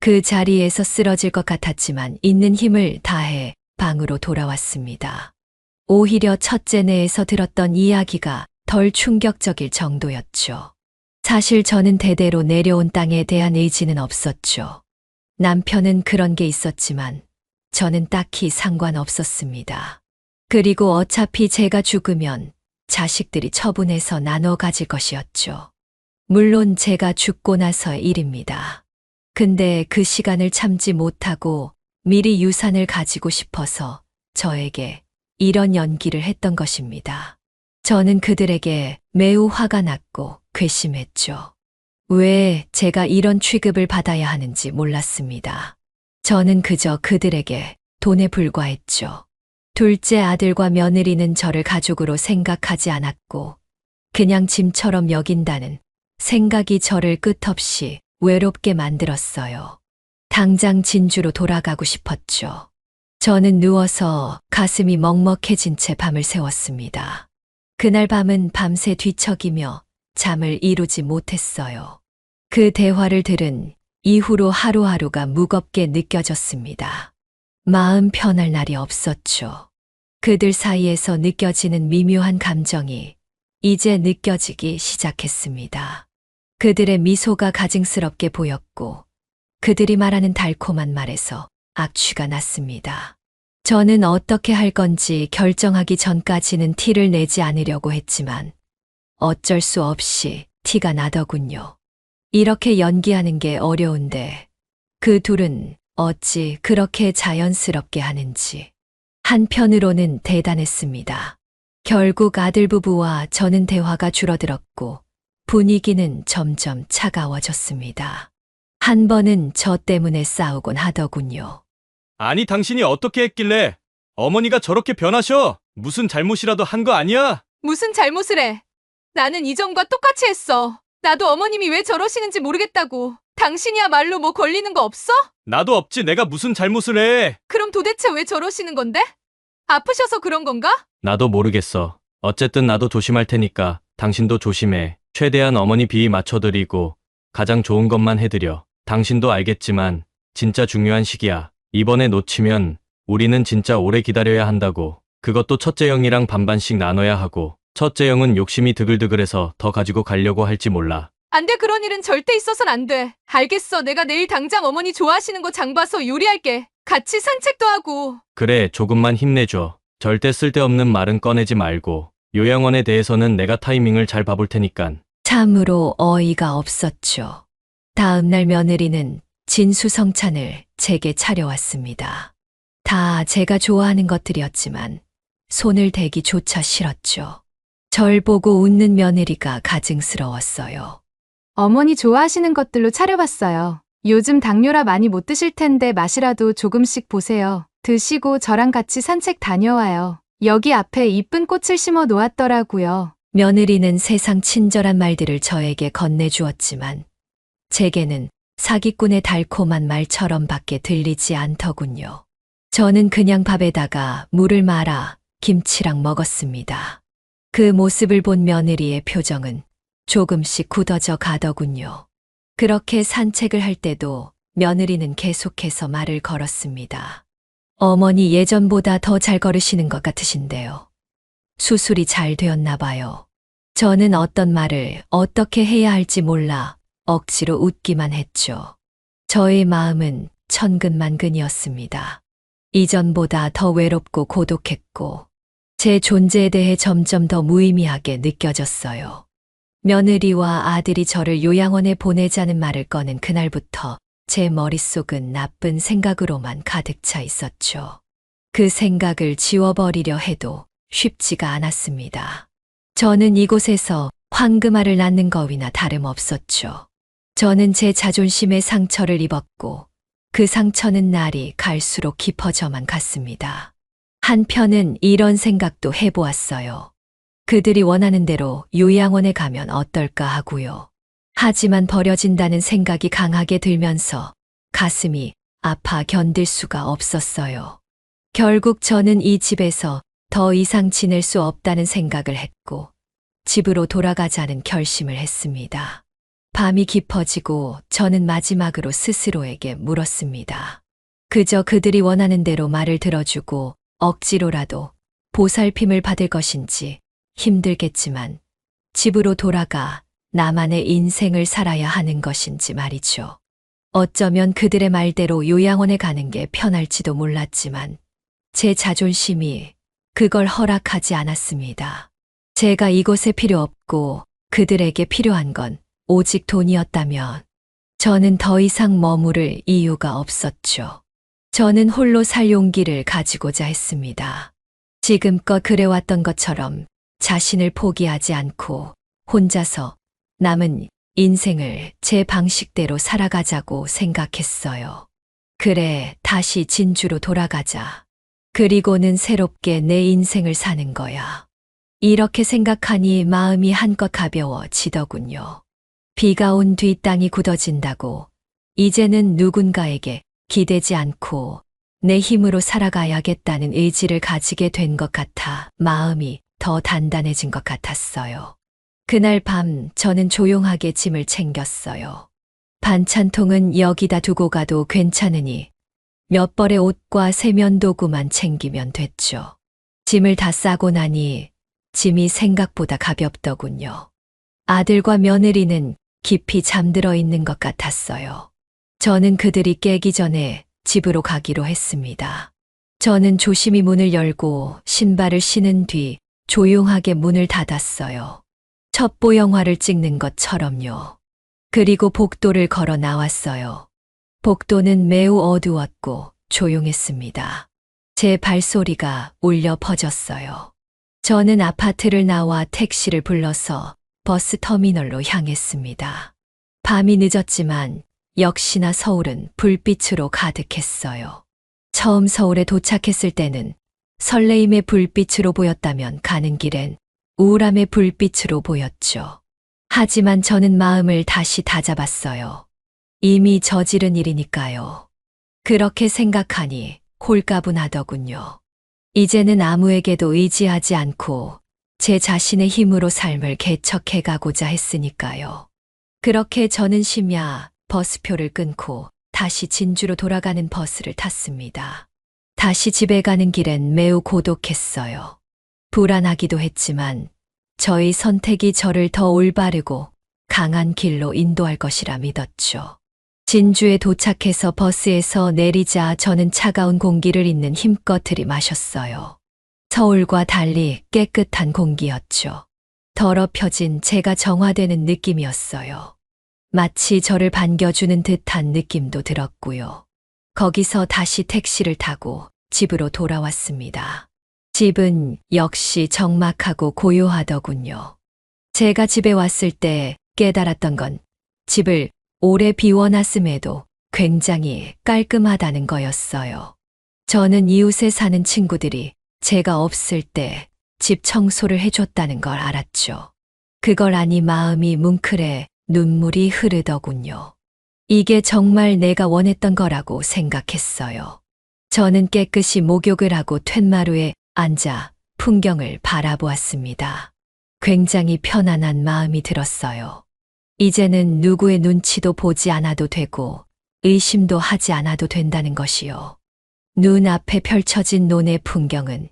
그 자리에서 쓰러질 것 같았지만 있는 힘을 다해 방으로 돌아왔습니다. 오히려 첫째네에서 들었던 이야기가 덜 충격적일 정도였죠. 사실 저는 대대로 내려온 땅에 대한 의지는 없었죠. 남편은 그런 게 있었지만 저는 딱히 상관없었습니다. 그리고 어차피 제가 죽으면 자식들이 처분해서 나눠 가질 것이었죠. 물론 제가 죽고 나서의 일입니다. 근데 그 시간을 참지 못하고 미리 유산을 가지고 싶어서 저에게 이런 연기를 했던 것입니다. 저는 그들에게 매우 화가 났고 괘씸했죠. 왜 제가 이런 취급을 받아야 하는지 몰랐습니다. 저는 그저 그들에게 돈에 불과했죠. 둘째 아들과 며느리는 저를 가족으로 생각하지 않았고 그냥 짐처럼 여긴다는 생각이 저를 끝없이 외롭게 만들었어요. 당장 진주로 돌아가고 싶었죠. 저는 누워서 가슴이 먹먹해진 채 밤을 새웠습니다. 그날 밤은 밤새 뒤척이며 잠을 이루지 못했어요. 그 대화를 들은 이후로 하루하루가 무겁게 느껴졌습니다. 마음 편할 날이 없었죠. 그들 사이에서 느껴지는 미묘한 감정이 이제 느껴지기 시작했습니다. 그들의 미소가 가증스럽게 보였고 그들이 말하는 달콤한 말에서 악취가 났습니다. 저는 어떻게 할 건지 결정하기 전까지는 티를 내지 않으려고 했지만 어쩔 수 없이 티가 나더군요. 이렇게 연기하는 게 어려운데 그 둘은 어찌 그렇게 자연스럽게 하는지. 한편으로는 대단했습니다. 결국 아들 부부와 저는 대화가 줄어들었고 분위기는 점점 차가워졌습니다. 한 번은 저 때문에 싸우곤 하더군요. 아니, 당신이 어떻게 했길래 어머니가 저렇게 변하셔? 무슨 잘못이라도 한 거 아니야? 무슨 잘못을 해? 나는 이전과 똑같이 했어. 나도 어머님이 왜 저러시는지 모르겠다고. 당신이야말로 뭐 걸리는 거 없어? 나도 없지. 내가 무슨 잘못을 해? 그럼 도대체 왜 저러시는 건데? 아프셔서 그런 건가? 나도 모르겠어. 어쨌든 나도 조심할 테니까 당신도 조심해. 최대한 어머니 비위 맞춰드리고 가장 좋은 것만 해드려. 당신도 알겠지만 진짜 중요한 시기야. 이번에 놓치면 우리는 진짜 오래 기다려야 한다고. 그것도 첫째 형이랑 반반씩 나눠야 하고. 첫째 형은 욕심이 드글드글해서 더 가지고 가려고 할지 몰라. 안 돼, 그런 일은 절대 있어선 안 돼. 알겠어, 내가 내일 당장 어머니 좋아하시는 거 장 봐서 요리할게. 같이 산책도 하고. 그래, 조금만 힘내줘. 절대 쓸데없는 말은 꺼내지 말고. 요양원에 대해서는 내가 타이밍을 잘 봐볼 테니깐. 참으로 어이가 없었죠. 다음 날 며느리는 진수성찬을 제게 차려왔습니다. 다 제가 좋아하는 것들이었지만 손을 대기조차 싫었죠. 절 보고 웃는 며느리가 가증스러웠어요. 어머니 좋아하시는 것들로 차려봤어요. 요즘 당뇨라 많이 못 드실 텐데 맛이라도 조금씩 보세요. 드시고 저랑 같이 산책 다녀와요. 여기 앞에 이쁜 꽃을 심어 놓았더라고요. 며느리는 세상 친절한 말들을 저에게 건네주었지만 제게는 사기꾼의 달콤한 말처럼 밖에 들리지 않더군요. 저는 그냥 밥에다가 물을 말아 김치랑 먹었습니다. 그 모습을 본 며느리의 표정은 조금씩 굳어져 가더군요. 그렇게 산책을 할 때도 며느리는 계속해서 말을 걸었습니다. 어머니 예전보다 더 잘 걸으시는 것 같으신데요. 수술이 잘 되었나 봐요. 저는 어떤 말을 어떻게 해야 할지 몰라 억지로 웃기만 했죠. 저의 마음은 천근만근이었습니다. 이전보다 더 외롭고 고독했고 제 존재에 대해 점점 더 무의미하게 느껴졌어요. 며느리와 아들이 저를 요양원에 보내자는 말을 꺼낸 그날부터 제 머릿속은 나쁜 생각으로만 가득 차 있었죠. 그 생각을 지워버리려 해도 쉽지가 않았습니다. 저는 이곳에서 황금알을 낳는 거위나 다름없었죠. 저는 제 자존심의 상처를 입었고 그 상처는 날이 갈수록 깊어져만 갔습니다. 한편은 이런 생각도 해보았어요. 그들이 원하는 대로 요양원에 가면 어떨까 하고요. 하지만 버려진다는 생각이 강하게 들면서 가슴이 아파 견딜 수가 없었어요. 결국 저는 이 집에서 더 이상 지낼 수 없다는 생각을 했고 집으로 돌아가자는 결심을 했습니다. 밤이 깊어지고 저는 마지막으로 스스로에게 물었습니다. 그저 그들이 원하는 대로 말을 들어주고 억지로라도 보살핌을 받을 것인지 힘들겠지만 집으로 돌아가 나만의 인생을 살아야 하는 것인지 말이죠. 어쩌면 그들의 말대로 요양원에 가는 게 편할지도 몰랐지만 제 자존심이 그걸 허락하지 않았습니다. 제가 이곳에 필요 없고 그들에게 필요한 건 오직 돈이었다면 저는 더 이상 머무를 이유가 없었죠. 저는 홀로 살 용기를 가지고자 했습니다. 지금껏 그래왔던 것처럼 자신을 포기하지 않고 혼자서 남은 인생을 제 방식대로 살아가자고 생각했어요. 그래, 다시 진주로 돌아가자. 그리고는 새롭게 내 인생을 사는 거야. 이렇게 생각하니 마음이 한껏 가벼워지더군요. 비가 온 뒤 땅이 굳어진다고 이제는 누군가에게 기대지 않고 내 힘으로 살아가야겠다는 의지를 가지게 된 것 같아 마음이 더 단단해진 것 같았어요. 그날 밤 저는 조용하게 짐을 챙겼어요. 반찬통은 여기다 두고 가도 괜찮으니 몇 벌의 옷과 세면도구만 챙기면 됐죠. 짐을 다 싸고 나니 짐이 생각보다 가볍더군요. 아들과 며느리는 깊이 잠들어 있는 것 같았어요. 저는 그들이 깨기 전에 집으로 가기로 했습니다. 저는 조심히 문을 열고 신발을 신은 뒤 조용하게 문을 닫았어요. 첩보 영화를 찍는 것처럼요. 그리고 복도를 걸어 나왔어요. 복도는 매우 어두웠고 조용했습니다. 제 발소리가 울려 퍼졌어요. 저는 아파트를 나와 택시를 불러서 버스 터미널로 향했습니다. 밤이 늦었지만 역시나 서울은 불빛으로 가득했어요. 처음 서울에 도착했을 때는 설레임의 불빛으로 보였다면 가는 길엔 우울함의 불빛으로 보였죠. 하지만 저는 마음을 다시 다잡았어요. 이미 저지른 일이니까요. 그렇게 생각하니 홀가분하더군요. 이제는 아무에게도 의지하지 않고 제 자신의 힘으로 삶을 개척해가고자 했으니까요. 그렇게 저는 심야 버스표를 끊고 다시 진주로 돌아가는 버스를 탔습니다. 다시 집에 가는 길엔 매우 고독했어요. 불안하기도 했지만 저의 선택이 저를 더 올바르고 강한 길로 인도할 것이라 믿었죠. 진주에 도착해서 버스에서 내리자 저는 차가운 공기를 있는 힘껏 들이마셨어요. 서울과 달리 깨끗한 공기였죠. 더럽혀진 제가 정화되는 느낌이었어요. 마치 저를 반겨주는 듯한 느낌도 들었고요. 거기서 다시 택시를 타고 집으로 돌아왔습니다. 집은 역시 적막하고 고요하더군요. 제가 집에 왔을 때 깨달았던 건 집을 오래 비워놨음에도 굉장히 깔끔하다는 거였어요. 저는 이웃에 사는 친구들이 제가 없을 때 집 청소를 해줬다는 걸 알았죠. 그걸 아니 마음이 뭉클해 눈물이 흐르더군요. 이게 정말 내가 원했던 거라고 생각했어요. 저는 깨끗이 목욕을 하고 툇마루에 앉아 풍경을 바라보았습니다. 굉장히 편안한 마음이 들었어요. 이제는 누구의 눈치도 보지 않아도 되고 의심도 하지 않아도 된다는 것이요. 눈앞에 펼쳐진 논의 풍경은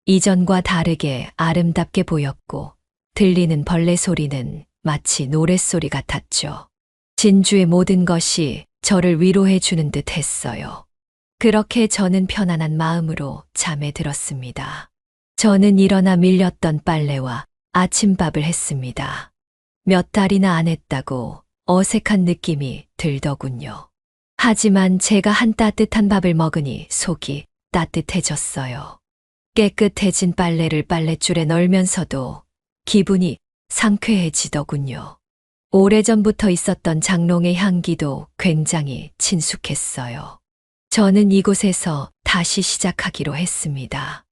이전과 다르게 아름답게 보였고 들리는 벌레 소리는 마치 노랫소리 같았죠. 진주의 모든 것이 저를 위로해 주는 듯 했어요. 그렇게 저는 편안한 마음으로 잠에 들었습니다. 저는 일어나 밀렸던 빨래와 아침밥을 했습니다. 몇 달이나 안 했다고 어색한 느낌이 들더군요. 하지만 제가 한 따뜻한 밥을 먹으니 속이 따뜻해졌어요. 깨끗해진 빨래를 빨랫줄에 널면서도 기분이 상쾌해지더군요. 오래전부터 있었던 장롱의 향기도 굉장히 친숙했어요. 저는 이곳에서 다시 시작하기로 했습니다.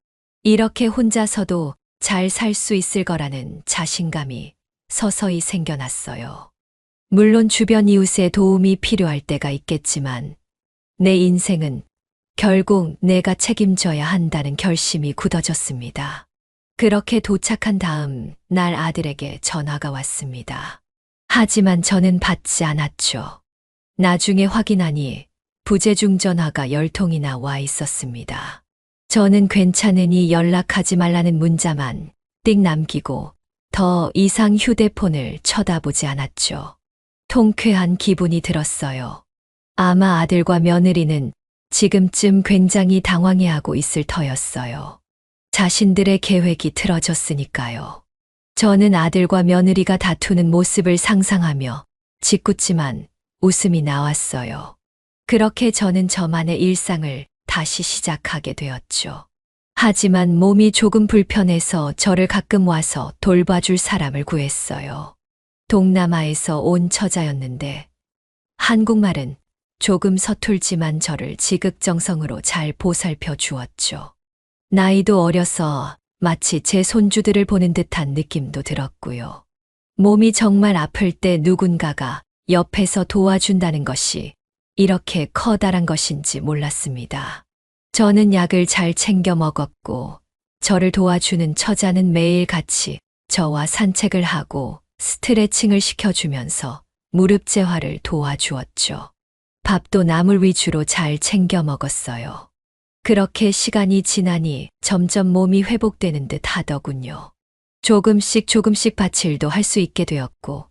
이렇게 혼자서도 잘 살 수 있을 거라는 자신감이 서서히 생겨났어요. 물론 주변 이웃의 도움이 필요할 때가 있겠지만 내 인생은 결국 내가 책임져야 한다는 결심이 굳어졌습니다. 그렇게 도착한 다음 날 아들에게 전화가 왔습니다. 하지만 저는 받지 않았죠. 나중에 확인하니 부재중 전화가 10통이나 와 있었습니다. 저는 괜찮으니 연락하지 말라는 문자만 띡 남기고 더 이상 휴대폰을 쳐다보지 않았죠. 통쾌한 기분이 들었어요. 아마 아들과 며느리는 지금쯤 굉장히 당황해하고 있을 터였어요. 자신들의 계획이 틀어졌으니까요. 저는 아들과 며느리가 다투는 모습을 상상하며 짓궂지만 웃음이 나왔어요. 그렇게 저는 저만의 일상을 다시 시작하게 되었죠. 하지만 몸이 조금 불편해서 저를 가끔 와서 돌봐줄 사람을 구했어요. 동남아에서 온 처자였는데 한국말은 조금 서툴지만 저를 지극정성으로 잘 보살펴 주었죠. 나이도 어려서 마치 제 손주들을 보는 듯한 느낌도 들었고요. 몸이 정말 아플 때 누군가가 옆에서 도와준다는 것이 이렇게 커다란 것인지 몰랐습니다. 저는 약을 잘 챙겨 먹었고 저를 도와주는 처자는 매일 같이 저와 산책을 하고 스트레칭을 시켜주면서 무릎 재활을 도와주었죠. 밥도 나물 위주로 잘 챙겨 먹었어요. 그렇게 시간이 지나니 점점 몸이 회복되는 듯 하더군요. 조금씩 밭일도 할 수 있게 되었고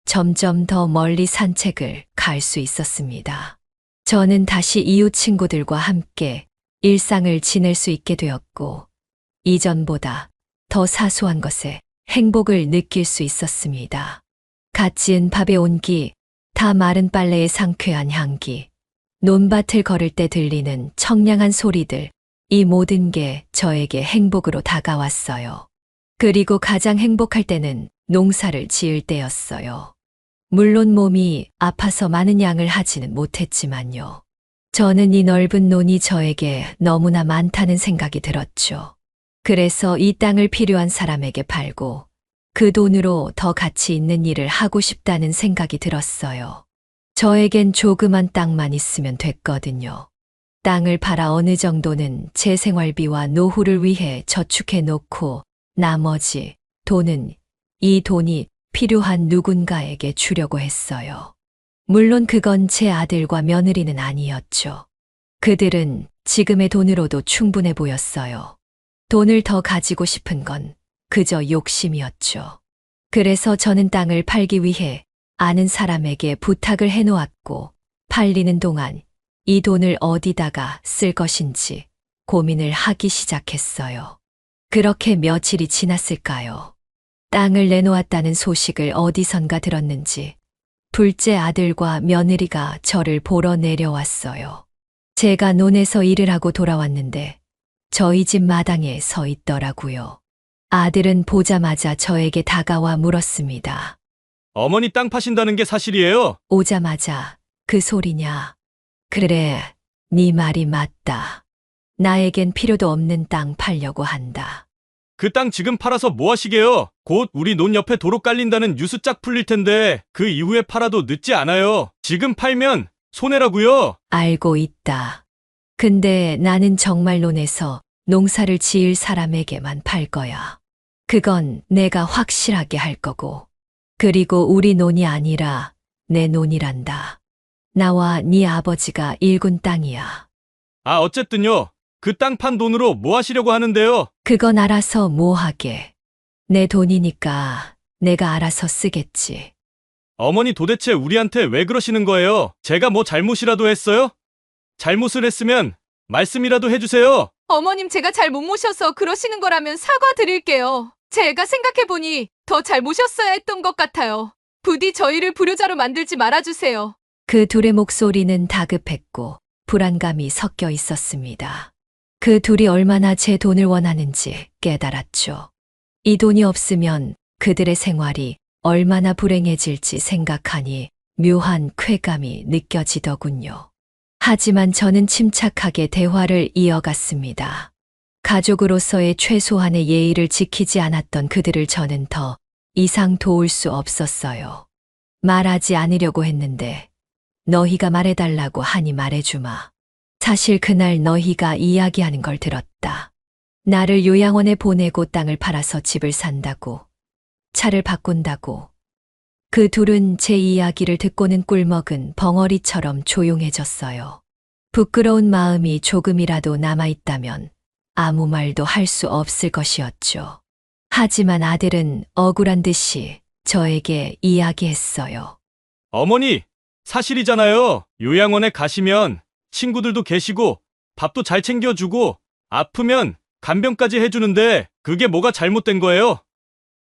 점점 더 멀리 산책을 갈 수 있었습니다. 저는 다시 이웃 친구들과 함께 일상을 지낼 수 있게 되었고 이전보다 더 사소한 것에 행복을 느낄 수 있었습니다. 갓 지은 밥의 온기, 다 마른 빨래의 상쾌한 향기, 논밭을 걸을 때 들리는 청량한 소리들, 이 모든 게 저에게 행복으로 다가왔어요. 그리고 가장 행복할 때는 농사를 지을 때였어요. 물론 몸이 아파서 많은 양을 하지는 못했지만요. 저는 이 넓은 논이 저에게 너무나 많다는 생각이 들었죠. 그래서 이 땅을 필요한 사람에게 팔고 그 돈으로 더 가치 있는 일을 하고 싶다는 생각이 들었어요. 저에겐 조그만 땅만 있으면 됐거든요. 땅을 팔아 어느 정도는 제 생활비와 노후를 위해 저축해 놓고 나머지 돈은 이 돈이 필요한 누군가에게 주려고 했어요. 물론 그건 제 아들과 며느리는 아니었죠. 그들은 지금의 돈으로도 충분해 보였어요. 돈을 더 가지고 싶은 건 그저 욕심이었죠. 그래서 저는 땅을 팔기 위해 아는 사람에게 부탁을 해놓았고 팔리는 동안 이 돈을 어디다가 쓸 것인지 고민을 하기 시작했어요. 그렇게 며칠이 지났을까요? 땅을 내놓았다는 소식을 어디선가 들었는지 둘째 아들과 며느리가 저를 보러 내려왔어요. 제가 논에서 일을 하고 돌아왔는데 저희 집 마당에 서 있더라고요. 아들은 보자마자 저에게 다가와 물었습니다. 어머니 땅 파신다는 게 사실이에요? 오자마자 그 소리냐? 그래, 네 말이 맞다. 나에겐 필요도 없는 땅 팔려고 한다. 그 땅 지금 팔아서 뭐 하시게요? 곧 우리 논 옆에 도로 깔린다는 뉴스 쫙 풀릴 텐데 그 이후에 팔아도 늦지 않아요. 지금 팔면 손해라고요. 알고 있다. 근데 나는 정말 논에서 농사를 지을 사람에게만 팔 거야. 그건 내가 확실하게 할 거고. 그리고 우리 논이 아니라 내 논이란다. 나와 네 아버지가 일군 땅이야. 아, 어쨌든요. 그 땅 판 돈으로 뭐 하시려고 하는데요? 그건 알아서 뭐 하게. 내 돈이니까 내가 알아서 쓰겠지. 어머니 도대체 우리한테 왜 그러시는 거예요? 제가 뭐 잘못이라도 했어요? 잘못을 했으면 말씀이라도 해주세요. 어머님 제가 잘 못 모셔서 그러시는 거라면 사과드릴게요. 제가 생각해보니 더 잘 모셨어야 했던 것 같아요. 부디 저희를 불효자로 만들지 말아주세요. 그 둘의 목소리는 다급했고 불안감이 섞여 있었습니다. 그 둘이 얼마나 제 돈을 원하는지 깨달았죠. 이 돈이 없으면 그들의 생활이 얼마나 불행해질지 생각하니 묘한 쾌감이 느껴지더군요. 하지만 저는 침착하게 대화를 이어갔습니다. 가족으로서의 최소한의 예의를 지키지 않았던 그들을 저는 더 이상 도울 수 없었어요. 말하지 않으려고 했는데 너희가 말해달라고 하니 말해주마. 사실 그날 너희가 이야기하는 걸 들었다. 나를 요양원에 보내고 땅을 팔아서 집을 산다고, 차를 바꾼다고. 그 둘은 제 이야기를 듣고는 꿀먹은 벙어리처럼 조용해졌어요. 부끄러운 마음이 조금이라도 남아있다면 아무 말도 할 수 없을 것이었죠. 하지만 아들은 억울한 듯이 저에게 이야기했어요. 어머니, 사실이잖아요. 요양원에 가시면 친구들도 계시고 밥도 잘 챙겨주고 아프면 간병까지 해주는데 그게 뭐가 잘못된 거예요?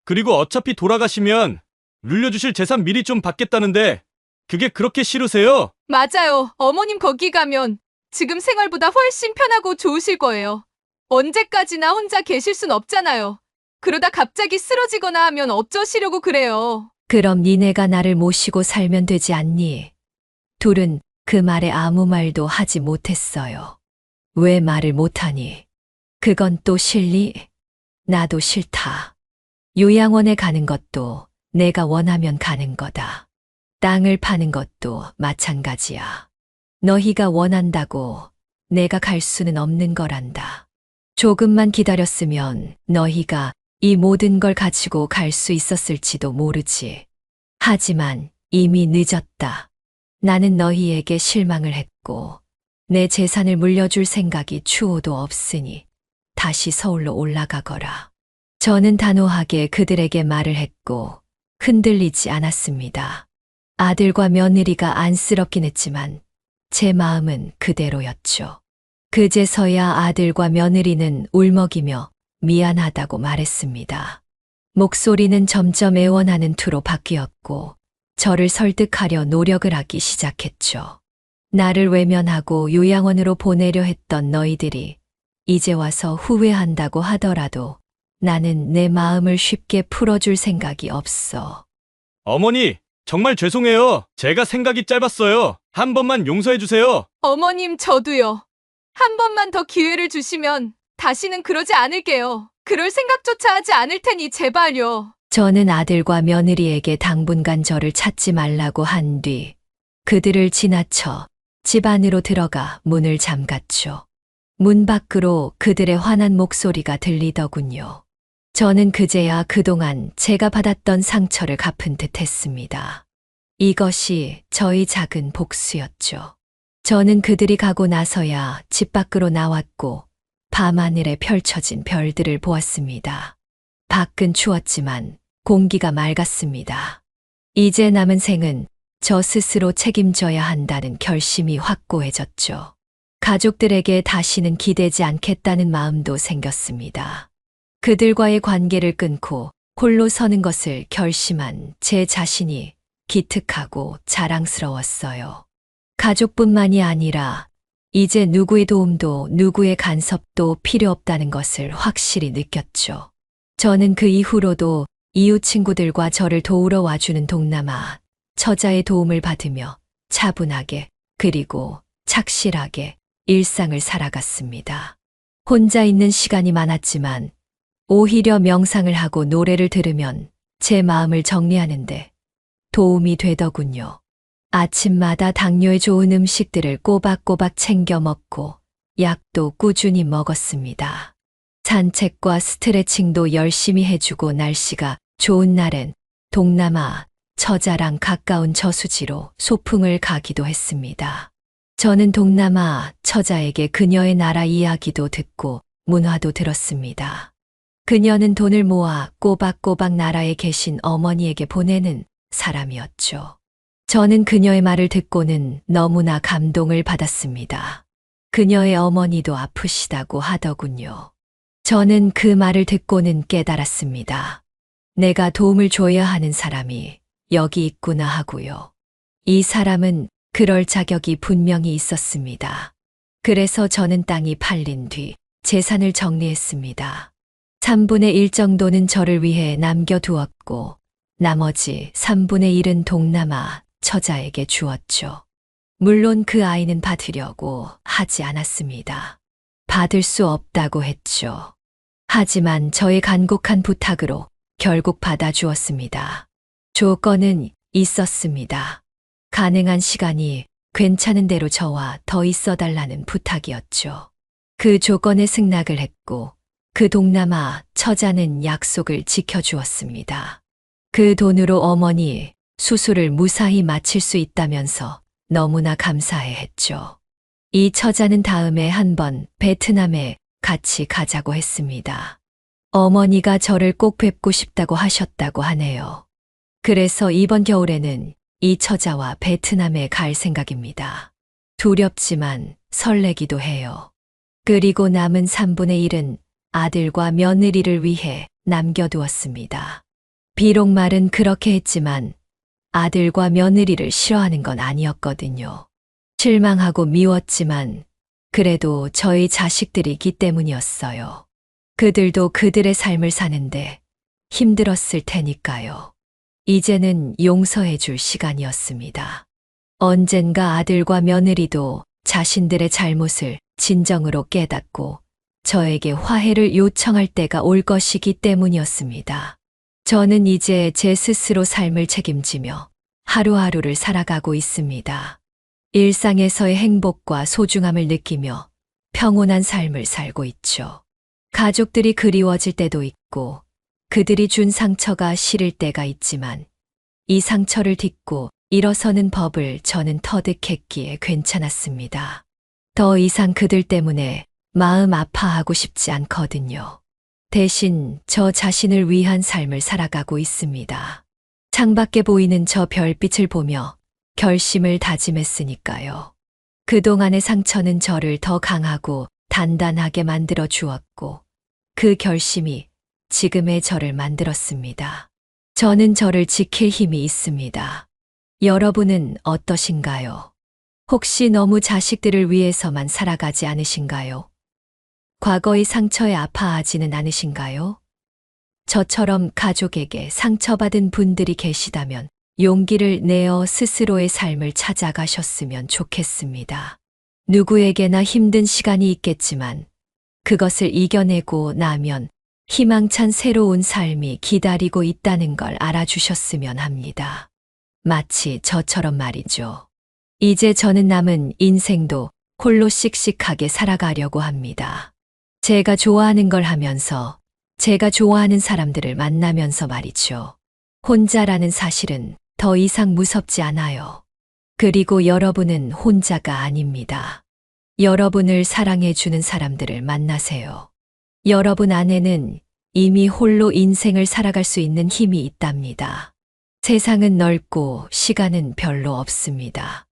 그리고 어차피 돌아가시면 물려주실 재산 미리 좀 받겠다는데 그게 그렇게 싫으세요? 맞아요. 어머님 거기 가면 지금 생활보다 훨씬 편하고 좋으실 거예요. 언제까지나 혼자 계실 순 없잖아요. 그러다 갑자기 쓰러지거나 하면 어쩌시려고 그래요. 그럼 니네가 나를 모시고 살면 되지 않니? 둘은 그 말에 아무 말도 하지 못했어요. 왜 말을 못하니? 그건 또 싫니? 나도 싫다. 요양원에 가는 것도 내가 원하면 가는 거다. 땅을 파는 것도 마찬가지야. 너희가 원한다고 내가 갈 수는 없는 거란다. 조금만 기다렸으면 너희가 이 모든 걸 가지고 갈 수 있었을지도 모르지. 하지만 이미 늦었다. 나는 너희에게 실망을 했고 내 재산을 물려줄 생각이 추호도 없으니 다시 서울로 올라가거라. 저는 단호하게 그들에게 말을 했고 흔들리지 않았습니다. 아들과 며느리가 안쓰럽긴 했지만 제 마음은 그대로였죠. 그제서야 아들과 며느리는 울먹이며 미안하다고 말했습니다. 목소리는 점점 애원하는 투로 바뀌었고 저를 설득하려 노력을 하기 시작했죠. 나를 외면하고 요양원으로 보내려 했던 너희들이 이제 와서 후회한다고 하더라도 나는 내 마음을 쉽게 풀어줄 생각이 없어. 어머니, 정말 죄송해요. 제가 생각이 짧았어요. 한 번만 용서해 주세요. 어머님 저도요. 한 번만 더 기회를 주시면 다시는 그러지 않을게요. 그럴 생각조차 하지 않을 테니 제발요. 저는 아들과 며느리에게 당분간 저를 찾지 말라고 한 뒤 그들을 지나쳐 집 안으로 들어가 문을 잠갔죠. 문 밖으로 그들의 화난 목소리가 들리더군요. 저는 그제야 그동안 제가 받았던 상처를 갚은 듯 했습니다. 이것이 저희 작은 복수였죠. 저는 그들이 가고 나서야 집 밖으로 나왔고 밤하늘에 펼쳐진 별들을 보았습니다. 밖은 추웠지만 공기가 맑았습니다. 이제 남은 생은 저 스스로 책임져야 한다는 결심이 확고해졌죠. 가족들에게 다시는 기대지 않겠다는 마음도 생겼습니다. 그들과의 관계를 끊고 홀로 서는 것을 결심한 제 자신이 기특하고 자랑스러웠어요. 가족뿐만이 아니라 이제 누구의 도움도 누구의 간섭도 필요 없다는 것을 확실히 느꼈죠. 저는 그 이후로도 이웃 친구들과 저를 도우러 와주는 동남아 처자의 도움을 받으며 차분하게 그리고 착실하게 일상을 살아갔습니다. 혼자 있는 시간이 많았지만 오히려 명상을 하고 노래를 들으면 제 마음을 정리하는데 도움이 되더군요. 아침마다 당뇨에 좋은 음식들을 꼬박꼬박 챙겨 먹고 약도 꾸준히 먹었습니다. 산책과 스트레칭도 열심히 해주고 날씨가 좋은 날엔 동남아 처자랑 가까운 저수지로 소풍을 가기도 했습니다. 저는 동남아 처자에게 그녀의 나라 이야기도 듣고 문화도 들었습니다. 그녀는 돈을 모아 꼬박꼬박 나라에 계신 어머니에게 보내는 사람이었죠. 저는 그녀의 말을 듣고는 너무나 감동을 받았습니다. 그녀의 어머니도 아프시다고 하더군요. 저는 그 말을 듣고는 깨달았습니다. 내가 도움을 줘야 하는 사람이 여기 있구나 하고요. 이 사람은 그럴 자격이 분명히 있었습니다. 그래서 저는 땅이 팔린 뒤 재산을 정리했습니다. 3분의 1 정도는 저를 위해 남겨두었고 나머지 3분의 1은 동남아 처자에게 주었죠. 물론 그 아이는 받으려고 하지 않았습니다. 받을 수 없다고 했죠. 하지만 저의 간곡한 부탁으로 결국 받아주었습니다. 조건은 있었습니다. 가능한 시간이 괜찮은 대로 저와 더 있어달라는 부탁이었죠. 그 조건에 승낙을 했고 그 동남아 처자는 약속을 지켜주었습니다. 그 돈으로 어머니 수술을 무사히 마칠 수 있다면서 너무나 감사해 했죠. 이 처자는 다음에 한번 베트남에 같이 가자고 했습니다. 어머니가 저를 꼭 뵙고 싶다고 하셨다고 하네요. 그래서 이번 겨울에는 이 처자와 베트남에 갈 생각입니다. 두렵지만 설레기도 해요. 그리고 남은 3분의 1은 아들과 며느리를 위해 남겨두었습니다. 비록 말은 그렇게 했지만 아들과 며느리를 싫어하는 건 아니었거든요. 실망하고 미웠지만 그래도 저희 자식들이기 때문이었어요. 그들도 그들의 삶을 사는데 힘들었을 테니까요. 이제는 용서해 줄 시간이었습니다. 언젠가 아들과 며느리도 자신들의 잘못을 진정으로 깨닫고 저에게 화해를 요청할 때가 올 것이기 때문이었습니다. 저는 이제 제 스스로 삶을 책임지며 하루하루를 살아가고 있습니다. 일상에서의 행복과 소중함을 느끼며 평온한 삶을 살고 있죠. 가족들이 그리워질 때도 있고 그들이 준 상처가 시릴 때가 있지만 이 상처를 딛고 일어서는 법을 저는 터득했기에 괜찮았습니다. 더 이상 그들 때문에 마음 아파하고 싶지 않거든요. 대신 저 자신을 위한 삶을 살아가고 있습니다. 창밖에 보이는 저 별빛을 보며 결심을 다짐했으니까요. 그동안의 상처는 저를 더 강하고 단단하게 만들어 주었고 그 결심이 지금의 저를 만들었습니다. 저는 저를 지킬 힘이 있습니다. 여러분은 어떠신가요? 혹시 너무 자식들을 위해서만 살아가지 않으신가요? 과거의 상처에 아파하지는 않으신가요? 저처럼 가족에게 상처받은 분들이 계시다면 용기를 내어 스스로의 삶을 찾아가셨으면 좋겠습니다. 누구에게나 힘든 시간이 있겠지만 그것을 이겨내고 나면 희망찬 새로운 삶이 기다리고 있다는 걸 알아주셨으면 합니다. 마치 저처럼 말이죠. 이제 저는 남은 인생도 홀로 씩씩하게 살아가려고 합니다. 제가 좋아하는 걸 하면서 제가 좋아하는 사람들을 만나면서 말이죠. 혼자라는 사실은 더 이상 무섭지 않아요. 그리고 여러분은 혼자가 아닙니다. 여러분을 사랑해주는 사람들을 만나세요. 여러분 안에는 이미 홀로 인생을 살아갈 수 있는 힘이 있답니다. 세상은 넓고 시간은 별로 없습니다.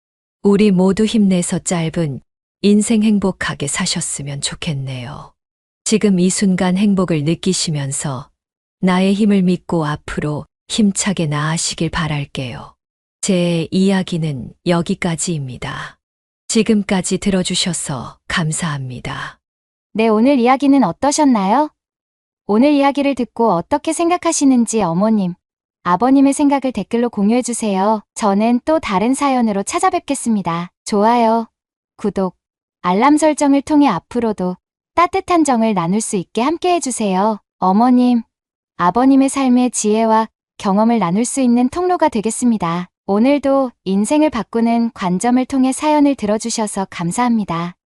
우리 모두 힘내서 짧은 인생 행복하게 사셨으면 좋겠네요. 지금 이 순간 행복을 느끼시면서 나의 힘을 믿고 앞으로 힘차게 나아가시길 바랄게요. 제 이야기는 여기까지입니다. 지금까지 들어주셔서 감사합니다. 네, 오늘 이야기는 어떠셨나요? 오늘 이야기를 듣고 어떻게 생각하시는지 어머님, 아버님의 생각을 댓글로 공유해주세요. 저는 또 다른 사연으로 찾아뵙겠습니다. 좋아요, 구독, 알람 설정을 통해 앞으로도 따뜻한 정을 나눌 수 있게 함께 해주세요. 어머님, 아버님의 삶의 지혜와 경험을 나눌 수 있는 통로가 되겠습니다. 오늘도 인생을 바꾸는 관점을 통해 사연을 들어주셔서 감사합니다.